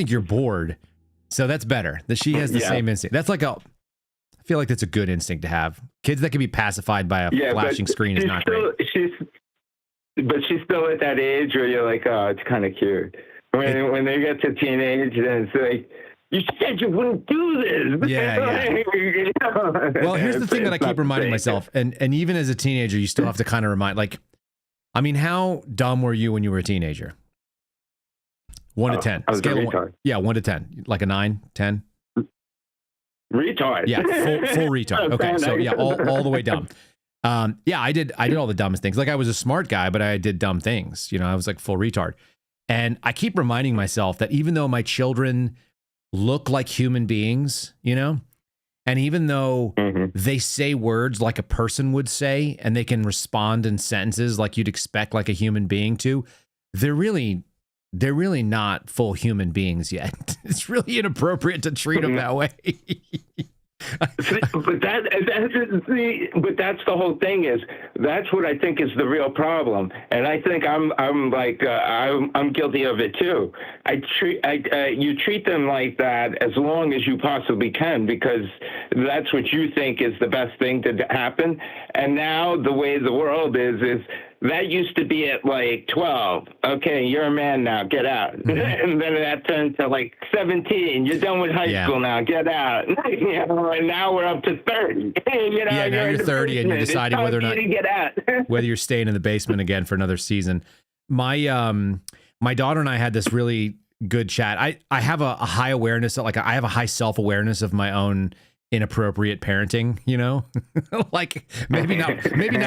you're bored. So that's better. That she has the same instinct. That's like I feel like that's a good instinct to have. Kids that can be pacified by a flashing screen is not great. But she's still at that age where you're like, oh, it's kind of cute. When they get to teenage, then it's like, you said you wouldn't do this. Yeah. Well, here's the thing that I keep reminding myself, and even as a teenager, you still have to kind of remind, like, I mean, how dumb were you when you were a teenager? 1 to 10. I was Scale a of retard. 1. Yeah, 1 to 10. Like a 9, 10? Retard. Yeah, full retard. Okay, so yeah, all the way dumb. Yeah, I did all the dumbest things. Like, I was a smart guy, but I did dumb things. I was like full retard. And I keep reminding myself that even though my children look like human beings, and even though they say words like a person would say, and they can respond in sentences like you'd expect like a human being to, they're really not full human beings yet. It's really inappropriate to treat them that way. But that's the whole thing. That's what I think is the real problem, and I think I'm guilty of it too. You treat them like that as long as you possibly can, because that's what you think is the best thing to happen. And now the way the world is that used to be at like 12. Okay, you're a man now, get out. And then that turned to like 17. You're done with high school now, get out. And now we're up to 30. Now you're 30 and you're deciding whether or not get out. whether you're staying in the basement again for another season. My daughter and I had this really good chat. I have a high awareness, like I have a high self-awareness of my own inappropriate parenting, you know, like maybe not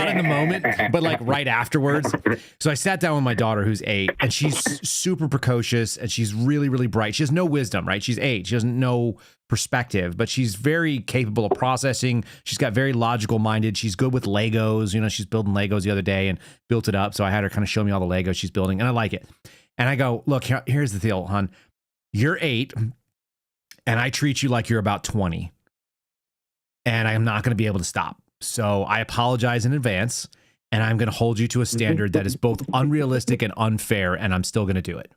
in the moment, but like right afterwards. So I sat down with my daughter who's 8, and she's super precocious and she's really, really bright. She has no wisdom, right? She's 8. She doesn't know perspective, but she's very capable of processing. She's got very logical minded. She's good with Legos. You know, she's building Legos the other day and built it up. So I had her kind of show me all the Legos she's building, and I like it. And I go, look, here's the deal, hon. You're 8 and I treat you like you're about 20. And I'm not going to be able to stop. So I apologize in advance, and I'm going to hold you to a standard that is both unrealistic and unfair, and I'm still going to do it.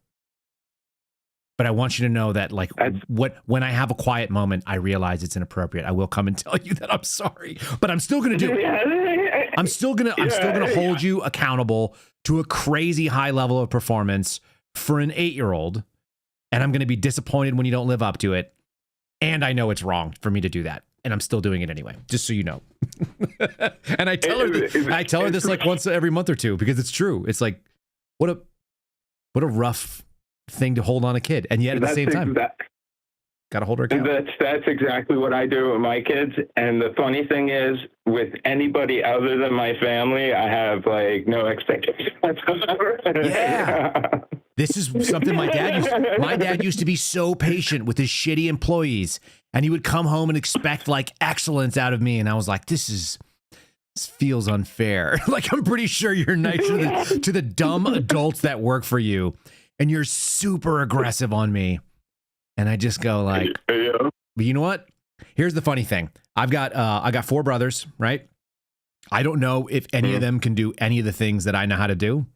But I want you to know that, like, when I have a quiet moment, I realize it's inappropriate. I will come and tell you that I'm sorry, but I'm still going to do it. I'm still going to hold you accountable to a crazy high level of performance for an 8-year-old, and I'm going to be disappointed when you don't live up to it. And I know it's wrong for me to do that, and I'm still doing it anyway, just so you know. And I tell her this like once every month or two, because it's true. It's like, what a rough thing to hold on a kid, and yet at the same time, gotta hold her accountable. That's exactly what I do with my kids. And the funny thing is, with anybody other than my family, I have like no expectations whatsoever. Yeah. This is something my dad used to be so patient with his shitty employees, and he would come home and expect like excellence out of me, and I was like, this feels unfair. Like, I'm pretty sure you're nice to the dumb adults that work for you, and you're super aggressive on me. And I just go like, but you know what? Here's the funny thing. I got 4 brothers, right? I don't know if any of them can do any of the things that I know how to do.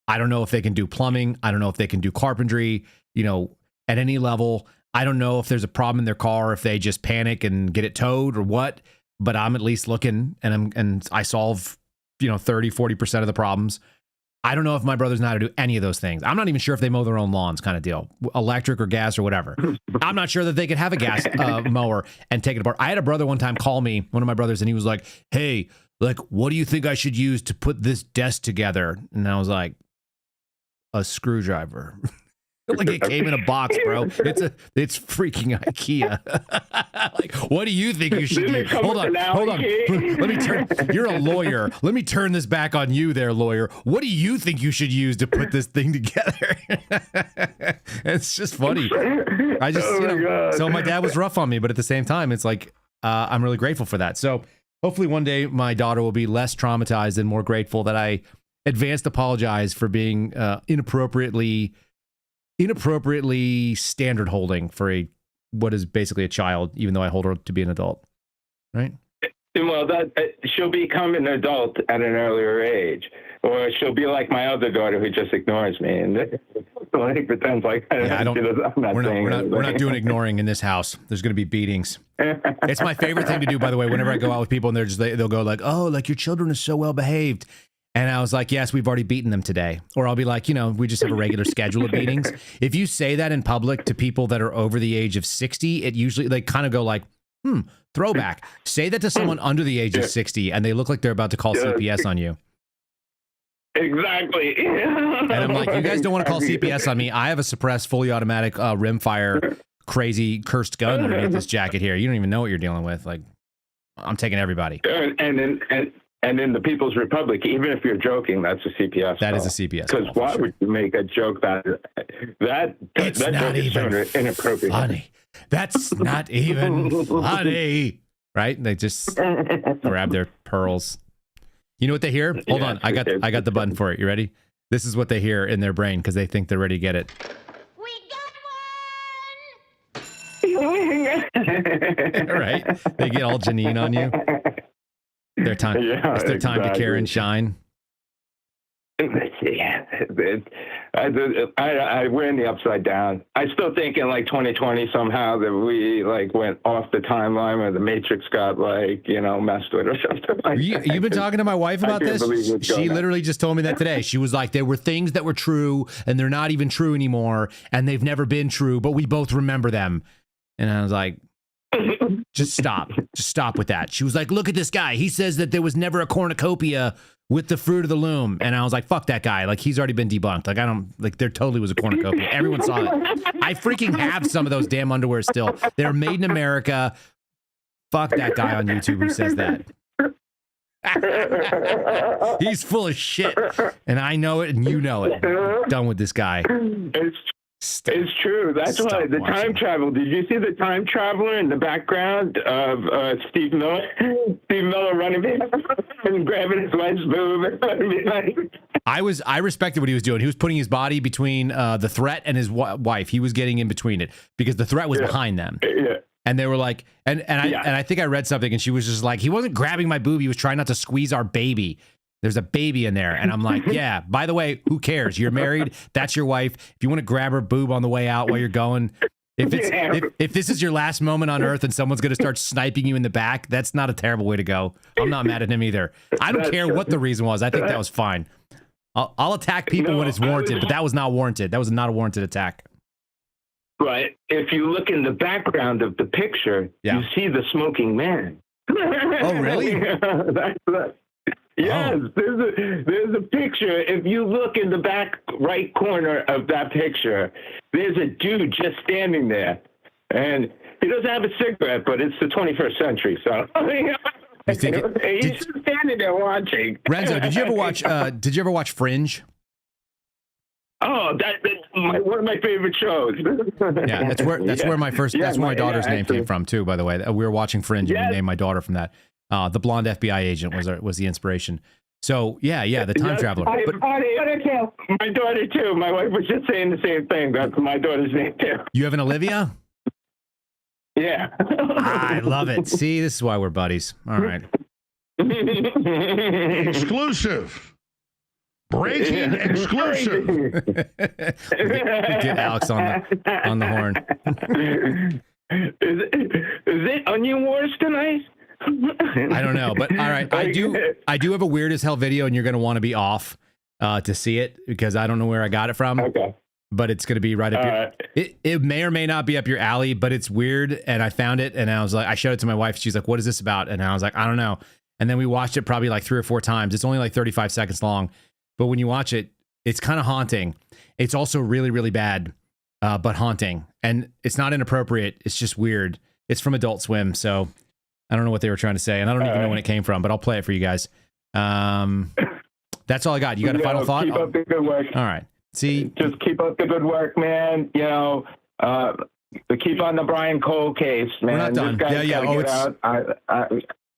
I don't know if they can do plumbing. I don't know if they can do carpentry, you know, at any level. I don't know if there's a problem in their car, if they just panic and get it towed or what, but I'm at least looking, and I solve, you know, 30, 40% of the problems. I don't know if my brothers know how to do any of those things. I'm not even sure if they mow their own lawns, kind of deal, electric or gas or whatever. I'm not sure that they could have a gas mower and take it apart. I had a brother one time call me, one of my brothers, and he was like, hey, like, what do you think I should use to put this desk together? And I was like, a screwdriver. Like, it came in a box, bro. It's freaking IKEA. Like, what do you think you should do? Hold on. Let me turn. You're a lawyer. Let me turn this back on you, there, lawyer. What do you think you should use to put this thing together? It's just funny. I just, so my dad was rough on me, but at the same time, it's like, I'm really grateful for that. So hopefully one day my daughter will be less traumatized and more grateful that I advanced apologize for being inappropriately standard holding for what is basically a child, even though I hold her to be an adult, right? Well, she'll become an adult at an earlier age, or she'll be like my other daughter who just ignores me and like pretends like we're not doing ignoring in this house. There's going to be beatings. It's my favorite thing to do, by the way. Whenever I go out with people and they'll go like, "Oh, like your children are so well behaved." And I was like, yes, we've already beaten them today. Or I'll be like, you know, we just have a regular schedule of beatings. If you say that in public to people that are over the age of 60, it usually, they kind of go like, throwback. Say that to someone under the age of 60 and they look like they're about to call CPS on you. Exactly. And I'm like, you guys don't want to call CPS on me. I have a suppressed, fully automatic rimfire, crazy cursed gun underneath this jacket here. You don't even know what you're dealing with. Like, I'm taking everybody. And in the People's Republic, even if you're joking, that's a CPS. That is a CPS. Because why would you make a joke that it's not even inappropriate? Funny. That's not even funny. Right? They just grab their pearls. You know what they hear? Hold on. I got the button for it. You ready? This is what they hear in their brain because they think they're ready to get it. All right. They get all Janine on you. Their time. It's their time to care and shine. Yeah, we're in the upside down. I still think in like 2020 somehow that we like went off the timeline where the Matrix got like, you know, messed with or something like that. You've been talking to my wife about this? She literally just told me that today. She was like, there were things that were true and they're not even true anymore and they've never been true, but we both remember them. And I was like, just stop with that. She was like, look at this guy. He says that there was never a cornucopia with the Fruit of the Loom. And I was like, fuck that guy. Like, he's already been debunked. Like, there totally was a cornucopia. Everyone saw it. I freaking have some of those damn underwear still. They're made in America. Fuck that guy on YouTube who says that. He's full of shit, and I know it, and you know it. I'm done with this guy. It's true. That's why the time travel. Did you see the time traveler in the background of Steve Miller? Steve Miller running and grabbing his wife's boob. I respected what he was doing. He was putting his body between the threat and his wife. He was getting in between it because the threat was behind them. Yeah. And they were like, and I think I read something, and she was just like, he wasn't grabbing my boob. He was trying not to squeeze our baby. There's a baby in there. And I'm like, yeah, by the way, who cares? You're married. That's your wife. If you want to grab her boob on the way out while you're going, if this is your last moment on earth and someone's going to start sniping you in the back, that's not a terrible way to go. I'm not mad at him either. I don't care what the reason was. I think that was fine. I'll attack people when it's warranted, but that was not warranted. That was not a warranted attack. But if you look in the background of the picture, you see the smoking man. Oh, really? Yes, there's a picture. If you look in the back right corner of that picture, there's a dude just standing there. And he doesn't have a cigarette, but it's the 21st century, so he's just standing there watching. Renzo, did you ever watch Fringe? Oh, that's one of my favorite shows. Yeah, that's where my first that's where my daughter's name came from too, by the way. We were watching Fringe and we named my daughter from that. The blonde FBI agent was the inspiration. So yeah, the time traveler. My daughter too. My wife was just saying the same thing. That's my daughter's name too. You have an Olivia? Yeah. I love it. See, this is why we're buddies. All right. Exclusive. Breaking exclusive. Get Alex on the horn. Is it Onion Wars tonight? I don't know, but all right. I do have a weird as hell video, and you're going to want to be off to see it because I don't know where I got it from. Okay. But it's going to be right up your. It may or may not be up your alley, but it's weird, and I found it, and I was like, I showed it to my wife. She's like, "What is this about?" And I was like, "I don't know." And then we watched it probably like 3 or 4 times. It's only like 35 seconds long. But when you watch it, it's kind of haunting. It's also really, really bad, but haunting. And it's not inappropriate. It's just weird. It's from Adult Swim, so I don't know what they were trying to say, and I don't even know when it came from, but I'll play it for you guys. That's all I got. You got a final thought? Keep up the good work. All right. See, just keep up the good work, man. You know, keep on the Brian Cole case, man. We're not done.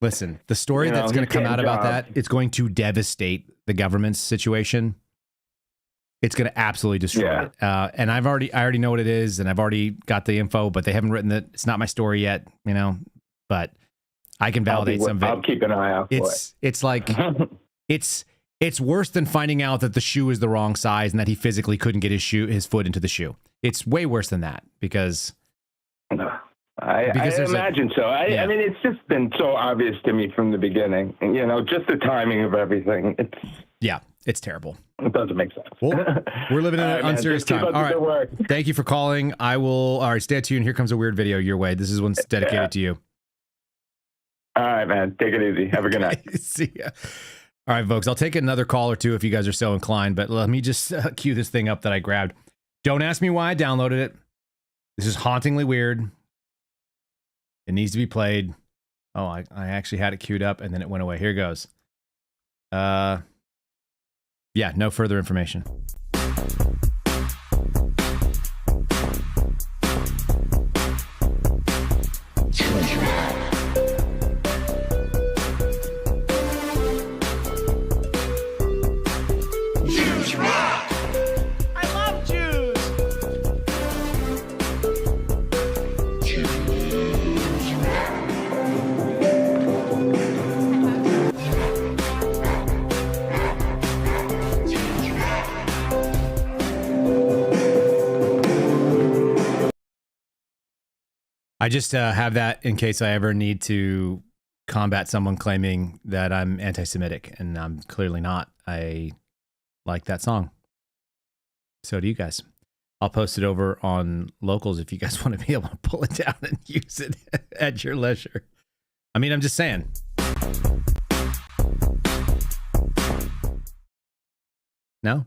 Listen, the story that's going to come out about that, it's going to devastate the government's situation. It's going to absolutely destroy it. And I already know what it is, and I've already got the info, but they haven't written it. It's not my story yet, you know, but I can validate some of it. I'll keep an eye out for it. It's like, it's worse than finding out that the shoe is the wrong size and that he physically couldn't get his foot into the shoe. It's way worse than that because I imagine so. I mean, it's just been so obvious to me from the beginning. You know, just the timing of everything. It's terrible. It doesn't make sense. Well, we're living in an unserious time. All right. Thank you for calling. All right, stay tuned. Here comes a weird video your way. This is one's dedicated to you. All right, man. Take it easy. Have a good night. See ya. All right, folks. I'll take another call or two if you guys are so inclined, but let me just cue this thing up that I grabbed. Don't ask me why I downloaded it. This is hauntingly weird. It needs to be played. Oh, I actually had it queued up and then it went away. Here it goes. Yeah, no further information. Jews rock! I love Jews! I just have that in case I ever need to combat someone claiming that I'm anti-Semitic, and I'm clearly not. I like that song. So do you guys. I'll post it over on Locals if you guys want to be able to pull it down and use it at your leisure. I mean, I'm just saying. No?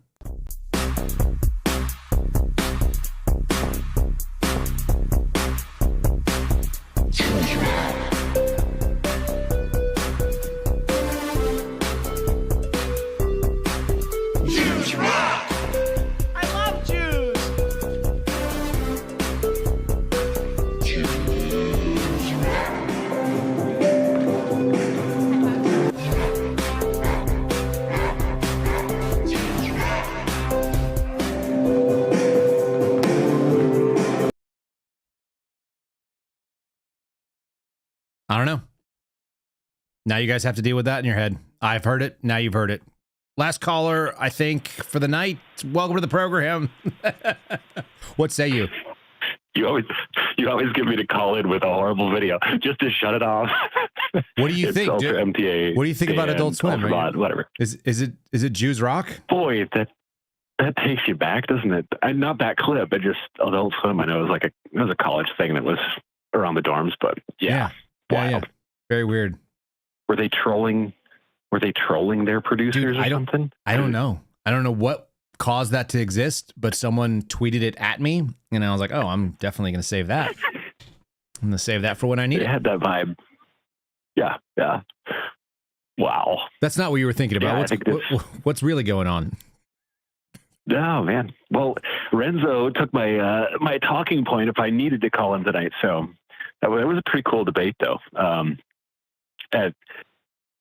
I don't know. Now you guys have to deal with that in your head. I've heard it. Now you've heard it. Last caller, I think, for the night. Welcome to the program. What say you? You always get me to call in with a horrible video just to shut it off. What do you think? MTA. What do you think about Adult Swim? Whatever. Is it Jews Rock? Boy, that takes you back, doesn't it? Not that clip, but just Adult Swim. I know it was a college thing that was around the dorms, but yeah. Yeah. Very weird. Were they trolling their producers or something? I don't know. I don't know what caused that to exist, but someone tweeted it at me, and I was like, oh, I'm definitely going to save that. I'm going to save that for when I need it. It had that vibe. Yeah. Wow. That's not what you were thinking about. What's really going on? No, man. Well, Renzo took my talking point if I needed to call him tonight. So that was a pretty cool debate, though.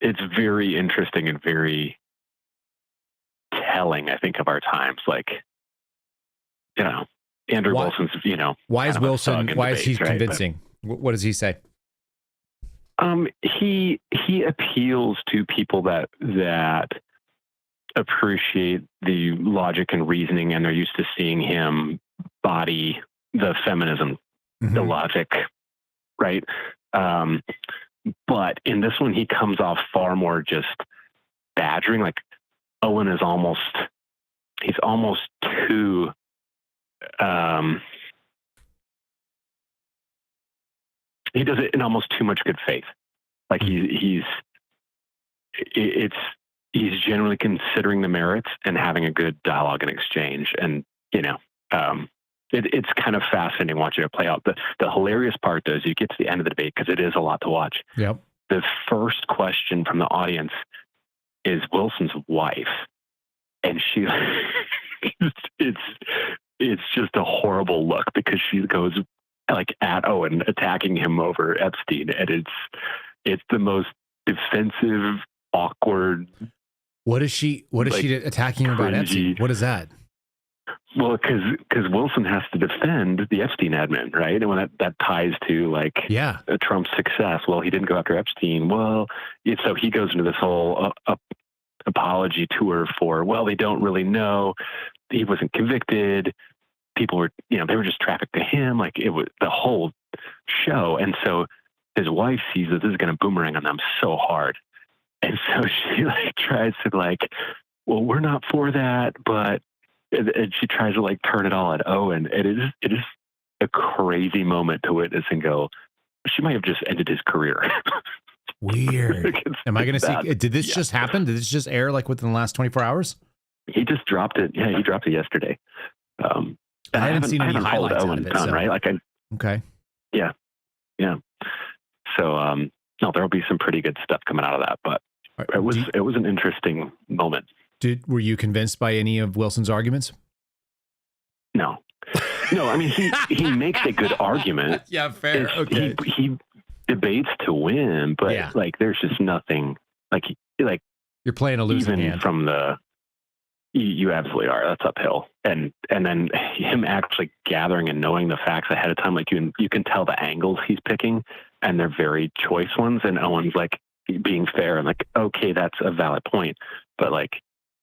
It's very interesting and very telling, I think, of our times. Like, Andrew Wilson's, why is Wilson? Why is he convincing? But what does he say? He appeals to people that appreciate the logic and reasoning, and they're used to seeing him body the feminism, the logic, right? But in this one, he comes off far more just badgering. Like Owen is he's almost too, he does it in almost too much good faith. Like he's generally considering the merits and having a good dialogue and exchange. And, it's kind of fascinating watching it play out. The hilarious part, though, is you get to the end of the debate, because it is a lot to watch. Yep. The first question from the audience is Wilson's wife. And she, it's just a horrible look, because she goes like at Owen, attacking him over Epstein. And it's the most defensive, awkward. What is she attacking him about Epstein? What is that? Well, because Wilson has to defend the Epstein admin, right? And when that ties to Trump's success. Well, he didn't go after Epstein. Well, so he goes into this whole apology tour for, well, they don't really know. He wasn't convicted. People were, they were just trafficked to him. Like, it was the whole show. And so his wife sees that this is going to boomerang on them so hard. And so she tries to well, we're not for that, but. And she tries to turn it all at Owen. And it is a crazy moment to witness and go, she might have just ended his career. Weird. Am I going to see? Did this just happen? Did this just air within the last 24 hours? He just dropped it. Yeah, he dropped it yesterday. I haven't seen any highlights out of it. Right? Okay. Yeah. So no, there'll be some pretty good stuff coming out of that. But it was an interesting moment. Were you convinced by any of Wilson's arguments? No. I mean, he makes a good argument. Yeah, fair. Okay. He debates to win, but there's just nothing you're playing a losing hand from the. You absolutely are. That's uphill, and then him actually gathering and knowing the facts ahead of time, you can tell the angles he's picking, and they're very choice ones. And Owen's being fair and okay, that's a valid point, but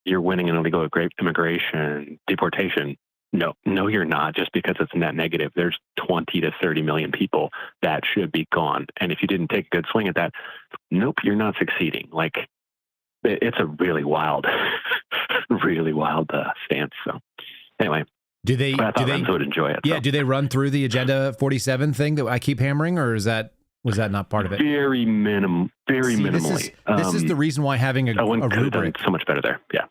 you're winning an illegal immigration deportation. No, you're not, just because it's net negative. There's 20 to 30 million people that should be gone. And if you didn't take a good swing at that, nope, you're not succeeding. It's a really wild, stance. So anyway, I thought Renzo would enjoy it. Yeah. So. Do they run through the Agenda 47 thing that I keep hammering, or was that not part of it? Very minimally. This is the reason why having a rubric so much better there. Yeah.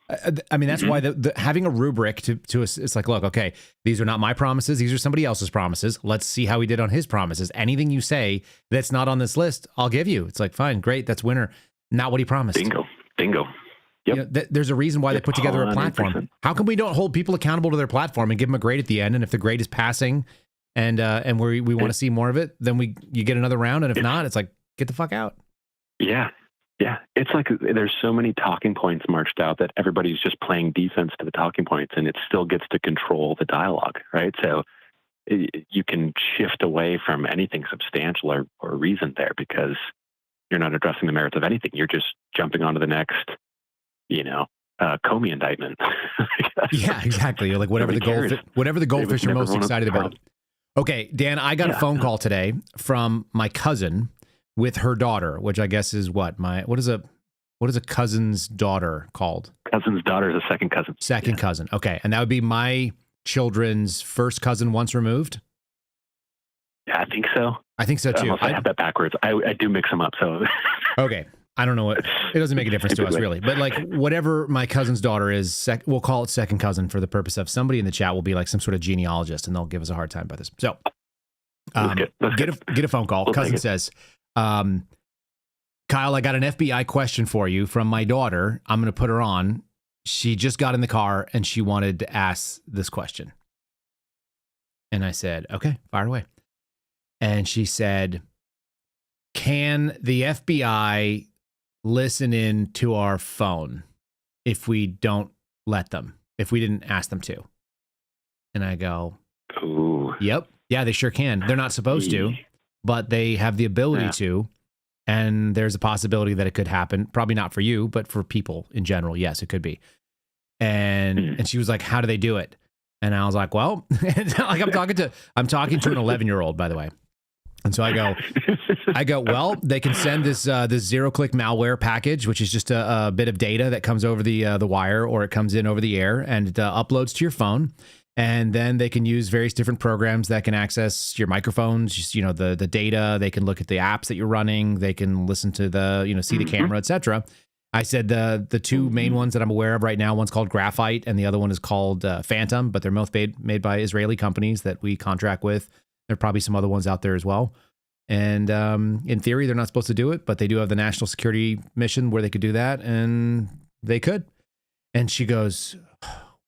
I mean, that's why having a rubric to us, it's look, okay, these are not my promises. These are somebody else's promises. Let's see how he did on his promises. Anything you say that's not on this list, I'll give you. It's fine, great. That's winner. Not what he promised. Bingo. Yep. There's a reason why they put together a platform. 100%. How come we don't hold people accountable to their platform and give them a grade at the end? And if the grade is passing, and we want to see more of it, then you get another round, and if not, it's get the fuck out. Yeah. It's there's so many talking points marched out that everybody's just playing defense to the talking points, and it still gets to control the dialogue, right? So you can shift away from anything substantial or reason there because you're not addressing the merits of anything. You're just jumping onto the next, Comey indictment. Yeah, exactly. Like whatever the goldfish are most excited about. Okay, Dan, I got a phone call today from my cousin with her daughter, which I guess is what is a cousin's daughter called? Cousin's daughter is a second cousin. Second cousin. Okay, and that would be my children's first cousin once removed. Yeah, I think so. I think so too. Unless I have that backwards. I do mix them up. So okay. I don't know what, it doesn't make a difference to us really, but like whatever my cousin's daughter is, we'll call it second cousin for the purpose of somebody in the chat will be like some sort of genealogist and they'll give us a hard time about this. So get a phone call. We'll cousin says, Kyle, I got an FBI question for you from my daughter. I'm going to put her on. She just got in the car and she wanted to ask this question. And I said, okay, fire away. And she said, can the FBI listen in to our phone if we don't let them, if we didn't ask them to? And I go, ooh. Yep. Yeah, they sure can. They're not supposed to, but they have the ability to. And there's a possibility that it could happen. Probably not for you, but for people in general. Yes, it could be. And she was like, how do they do it? And I was like, well, like I'm talking to an 11-year-old, by the way. And so I go, well, they can send this zero-click malware package, which is just a bit of data that comes over the wire or it comes in over the air and it uploads to your phone. And then they can use various different programs that can access your microphones, just, the data. They can look at the apps that you're running. They can listen to see the camera, etc. I said the two main ones that I'm aware of right now, one's called Graphite and the other one is called Phantom, but they're both made by Israeli companies that we contract with. There are probably some other ones out there as well. And in theory, they're not supposed to do it, but they do have the national security mission where they could do that, and they could. And she goes,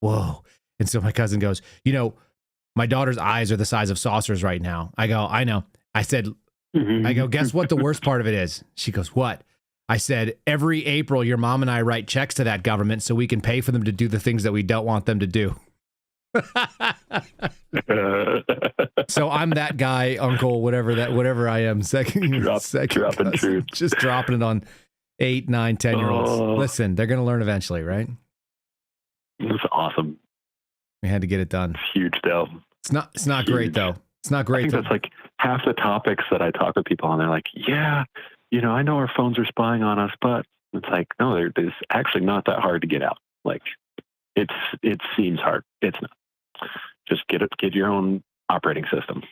whoa. And so my cousin goes, my daughter's eyes are the size of saucers right now. I go, I know. I said, I go, guess what the worst part of it is? She goes, what? I said, every April, your mom and I write checks to that government so we can pay for them to do the things that we don't want them to do. So I'm that guy, uncle, whatever I am. Second dropping truth. Just dropping it on 8, 9, 10-year-olds. Listen, they're going to learn eventually, right? That's awesome. We had to get it done. It's huge, though. It's not great, though. It's not great. I think that's like half the topics that I talk with people on. They're like, yeah, I know our phones are spying on us, but it's like, no, it's actually not that hard to get out. Like, it seems hard. It's not. Just get your own operating system.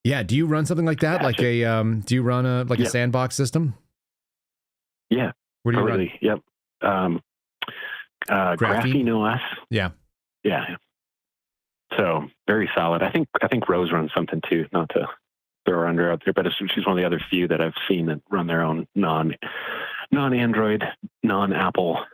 Yeah. Do you run something like that? Like do you run a sandbox system? Yeah. Where do you run? Yep. Graphene OS. Yeah. Yeah. So very solid. I think Rose runs something too, not to throw her under out there, but she's one of the other few that I've seen that run their own non-Android, non-Apple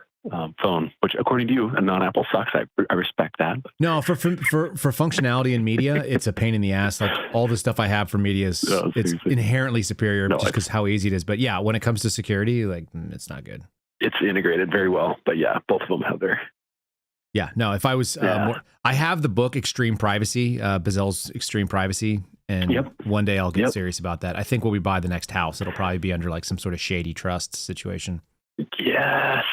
phone, which according to you, a non-Apple sucks. I respect that. No, for functionality in media, it's a pain in the ass. Like all the stuff I have for media is it's inherently superior just because how easy it is. But yeah, when it comes to security, like it's not good. It's integrated very well, but yeah, both of them have their. Yeah, no. If I was, I have the book Extreme Privacy, Bazel's Extreme Privacy, and one day I'll get serious about that. I think when we buy the next house, it'll probably be under like some sort of shady trust situation. Yes.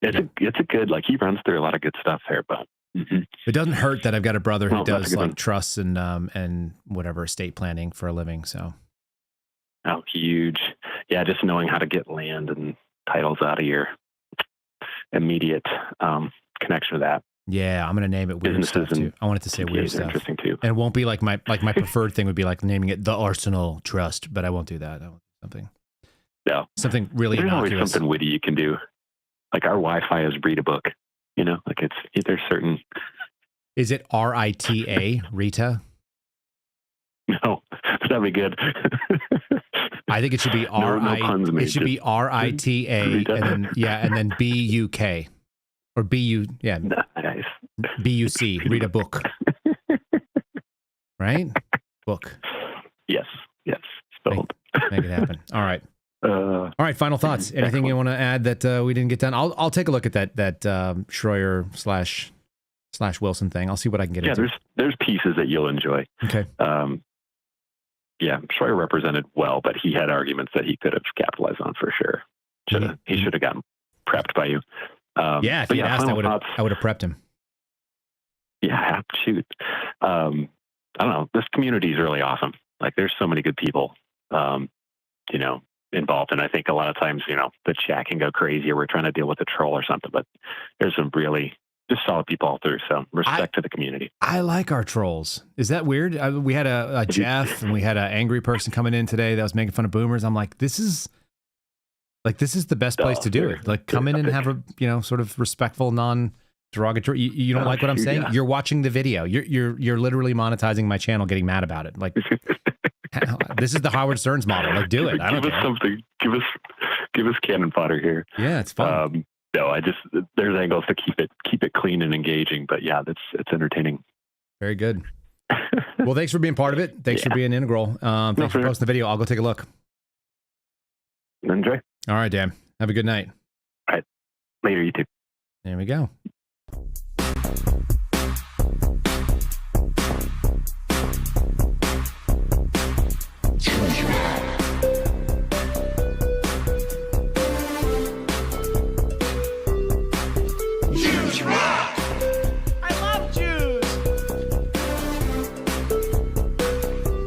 It's a good, like he runs through a lot of good stuff there, but it doesn't hurt that I've got a brother who does like trusts and whatever estate planning for a living. So, huge, yeah. Just knowing how to get land and titles out of your immediate connection to that. Yeah, I'm gonna name it weird stuff too. I want it to say weird stuff. Interesting too, and it won't be like my preferred thing would be like naming it the Arsenal Trust, but I won't do that. I will do something really There's innocuous. Always something witty you can do. Like our Wi-Fi is read a book, like there's certain. Is it RITA, Rita? No, that'd be good. I think it should be it should be RITA and then BUK or BU. Yeah. Nice. BUC. Read a book. Right? Book. Yes. Spelled. Make it happen. All right. All right. Final thoughts. Anything you want to add that we didn't get done? I'll take a look at that Schroyer Wilson thing. I'll see what I can get into. Yeah, there's pieces that you'll enjoy. Okay. Yeah, Troy represented well, but he had arguments that he could have capitalized on for sure. He should have gotten prepped by you. Yeah, if he asked, I would have prepped him. Yeah, shoot. I don't know. This community is really awesome. Like, there's so many good people, involved. And I think a lot of times, the chat can go crazy or we're trying to deal with a troll or something, but there's some really just solid people all through. So respect to the community. I like our trolls. Is that weird? We had a Jeff and we had an angry person coming in today that was making fun of boomers. I'm like, this is the best place to do it. Like, come in and have a, sort of respectful, non-derogatory. You don't like what I'm saying? Yeah. You're watching the video. You're literally monetizing my channel, getting mad about it. Like, this is the Howard Stearns model. Like, do it. I don't care. Something. Give us cannon fodder here. Yeah, it's fun. No, there's angles to keep it clean and engaging, but yeah, it's entertaining. Very good. Well, thanks for being part of it. Thanks for being integral. Thanks for posting the video. I'll go take a look. Enjoy. All right, Dan. Have a good night. All right. Later, you too. There we go. Jews rock! I love Jews!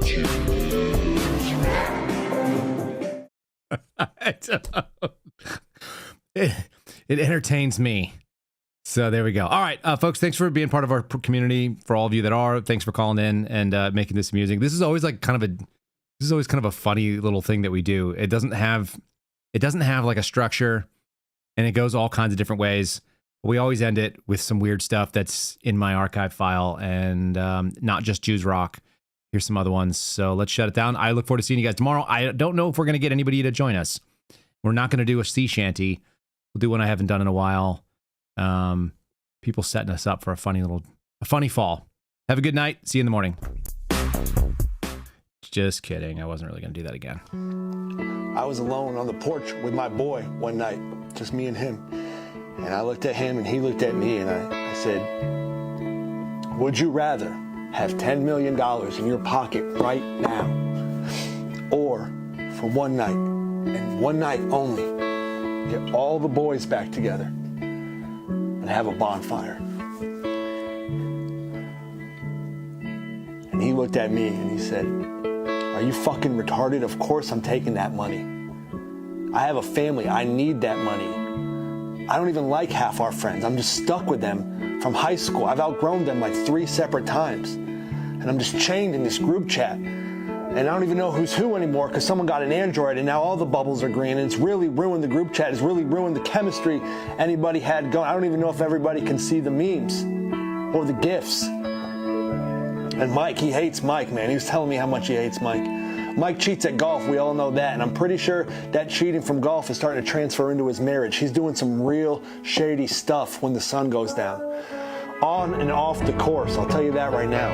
Jews rock! It entertains me. So there we go. All right, folks, thanks for being part of our community. For all of you that are, thanks for calling in and making this amusing. This is always kind of a funny little thing that we do. It doesn't have like a structure, and it goes all kinds of different ways. We always end it with some weird stuff that's in my archive file, and not just Jews Rock. Here's some other ones. So let's shut it down. I look forward to seeing you guys tomorrow. I don't know if we're going to get anybody to join us. We're not going to do a sea shanty. We'll do one I haven't done in a while. People setting us up for a funny fall. Have a good night. See you in the morning. Just kidding. I wasn't really going to do that again. I was alone on the porch with my boy one night, just me and him. And I looked at him and he looked at me and I said, would you rather have $10 million in your pocket right now, or for one night and one night only, get all the boys back together and have a bonfire? And he looked at me and he said, are you fucking retarded? Of course I'm taking that money. I have a family. I need that money. I don't even like half our friends. I'm just stuck with them from high school. I've outgrown them like 3 separate times. And I'm just chained in this group chat. And I don't even know who's who anymore because someone got an Android and now all the bubbles are green. And it's really ruined the group chat. It's really ruined the chemistry anybody had going. I don't even know if everybody can see the memes or the GIFs. And Mike, he hates Mike, man. He was telling me how much he hates Mike. Mike cheats at golf, we all know that, and I'm pretty sure that cheating from golf is starting to transfer into his marriage. He's doing some real shady stuff when the sun goes down. On and off the course, I'll tell you that right now.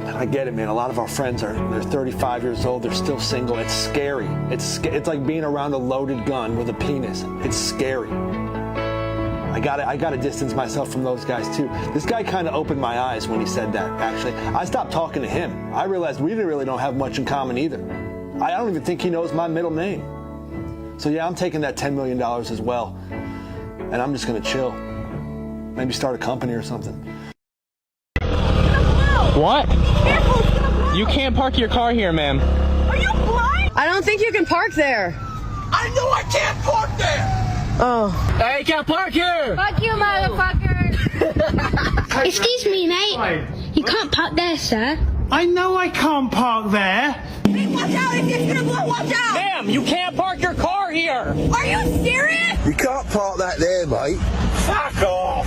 And I get it, man. A lot of our friends they're 35 years old, they're still single. It's scary. It's like being around a loaded gun with a penis. It's scary. I gotta distance myself from those guys too. This guy kind of opened my eyes when he said that, actually. I stopped talking to him. I realized we really don't have much in common either. I don't even think he knows my middle name. So yeah, I'm taking that $10 million as well. And I'm just gonna chill. Maybe start a company or something. What? You can't park your car here, ma'am. Are you blind? I don't think you can park there. I know I can't park there! Oh. Hey, you can't park here! Fuck you, motherfucker! Excuse me, mate. You can't park there, sir. I know I can't park there. Hey, watch out! If it's gonna blow, watch out! Ma'am, you can't park your car here! Are you serious? You can't park that there, mate. Fuck off!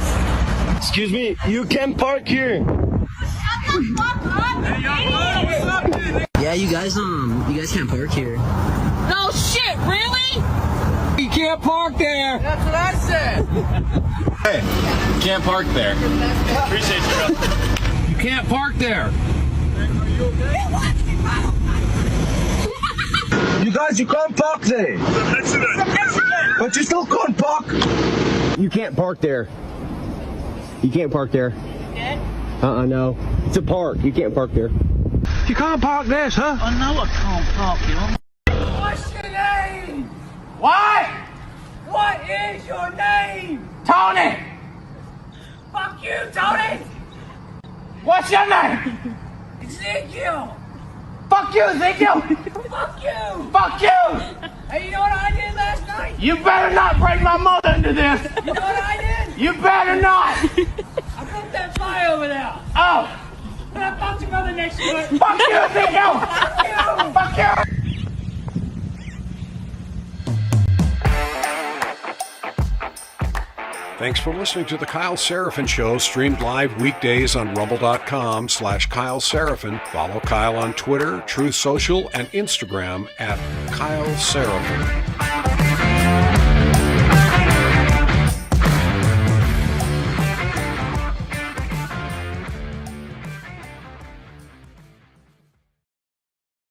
Excuse me, you can park here. Shut the fuck up! Yeah, you guys can't park here. No shit, really? You can't park there! That's what I said. Hey, you can't park there. Appreciate you, bro. You can't park there. You guys, you can't park there. But you still can't park. You can't park there. You can't park there. No. It's a park. You can't park there. You can't park this, huh? I know I can't park here. What's your name? What? What is your name? Tony! Fuck you, Tony! What's your name? Ezekiel! Fuck you, Ezekiel! Fuck you! Fuck you! Hey, you know what I did last night? You better not bring my mother into this! You know what I did? You better not! I broke that fly over there! Oh! And I fucked your mother next to it! Fuck you, Ezekiel! Fuck you! Fuck you! Thanks for listening to The Kyle Seraphin Show, streamed live weekdays on rumble.com/Kyle Seraphin. Follow Kyle on Twitter, Truth Social, and Instagram at Kyle Seraphin.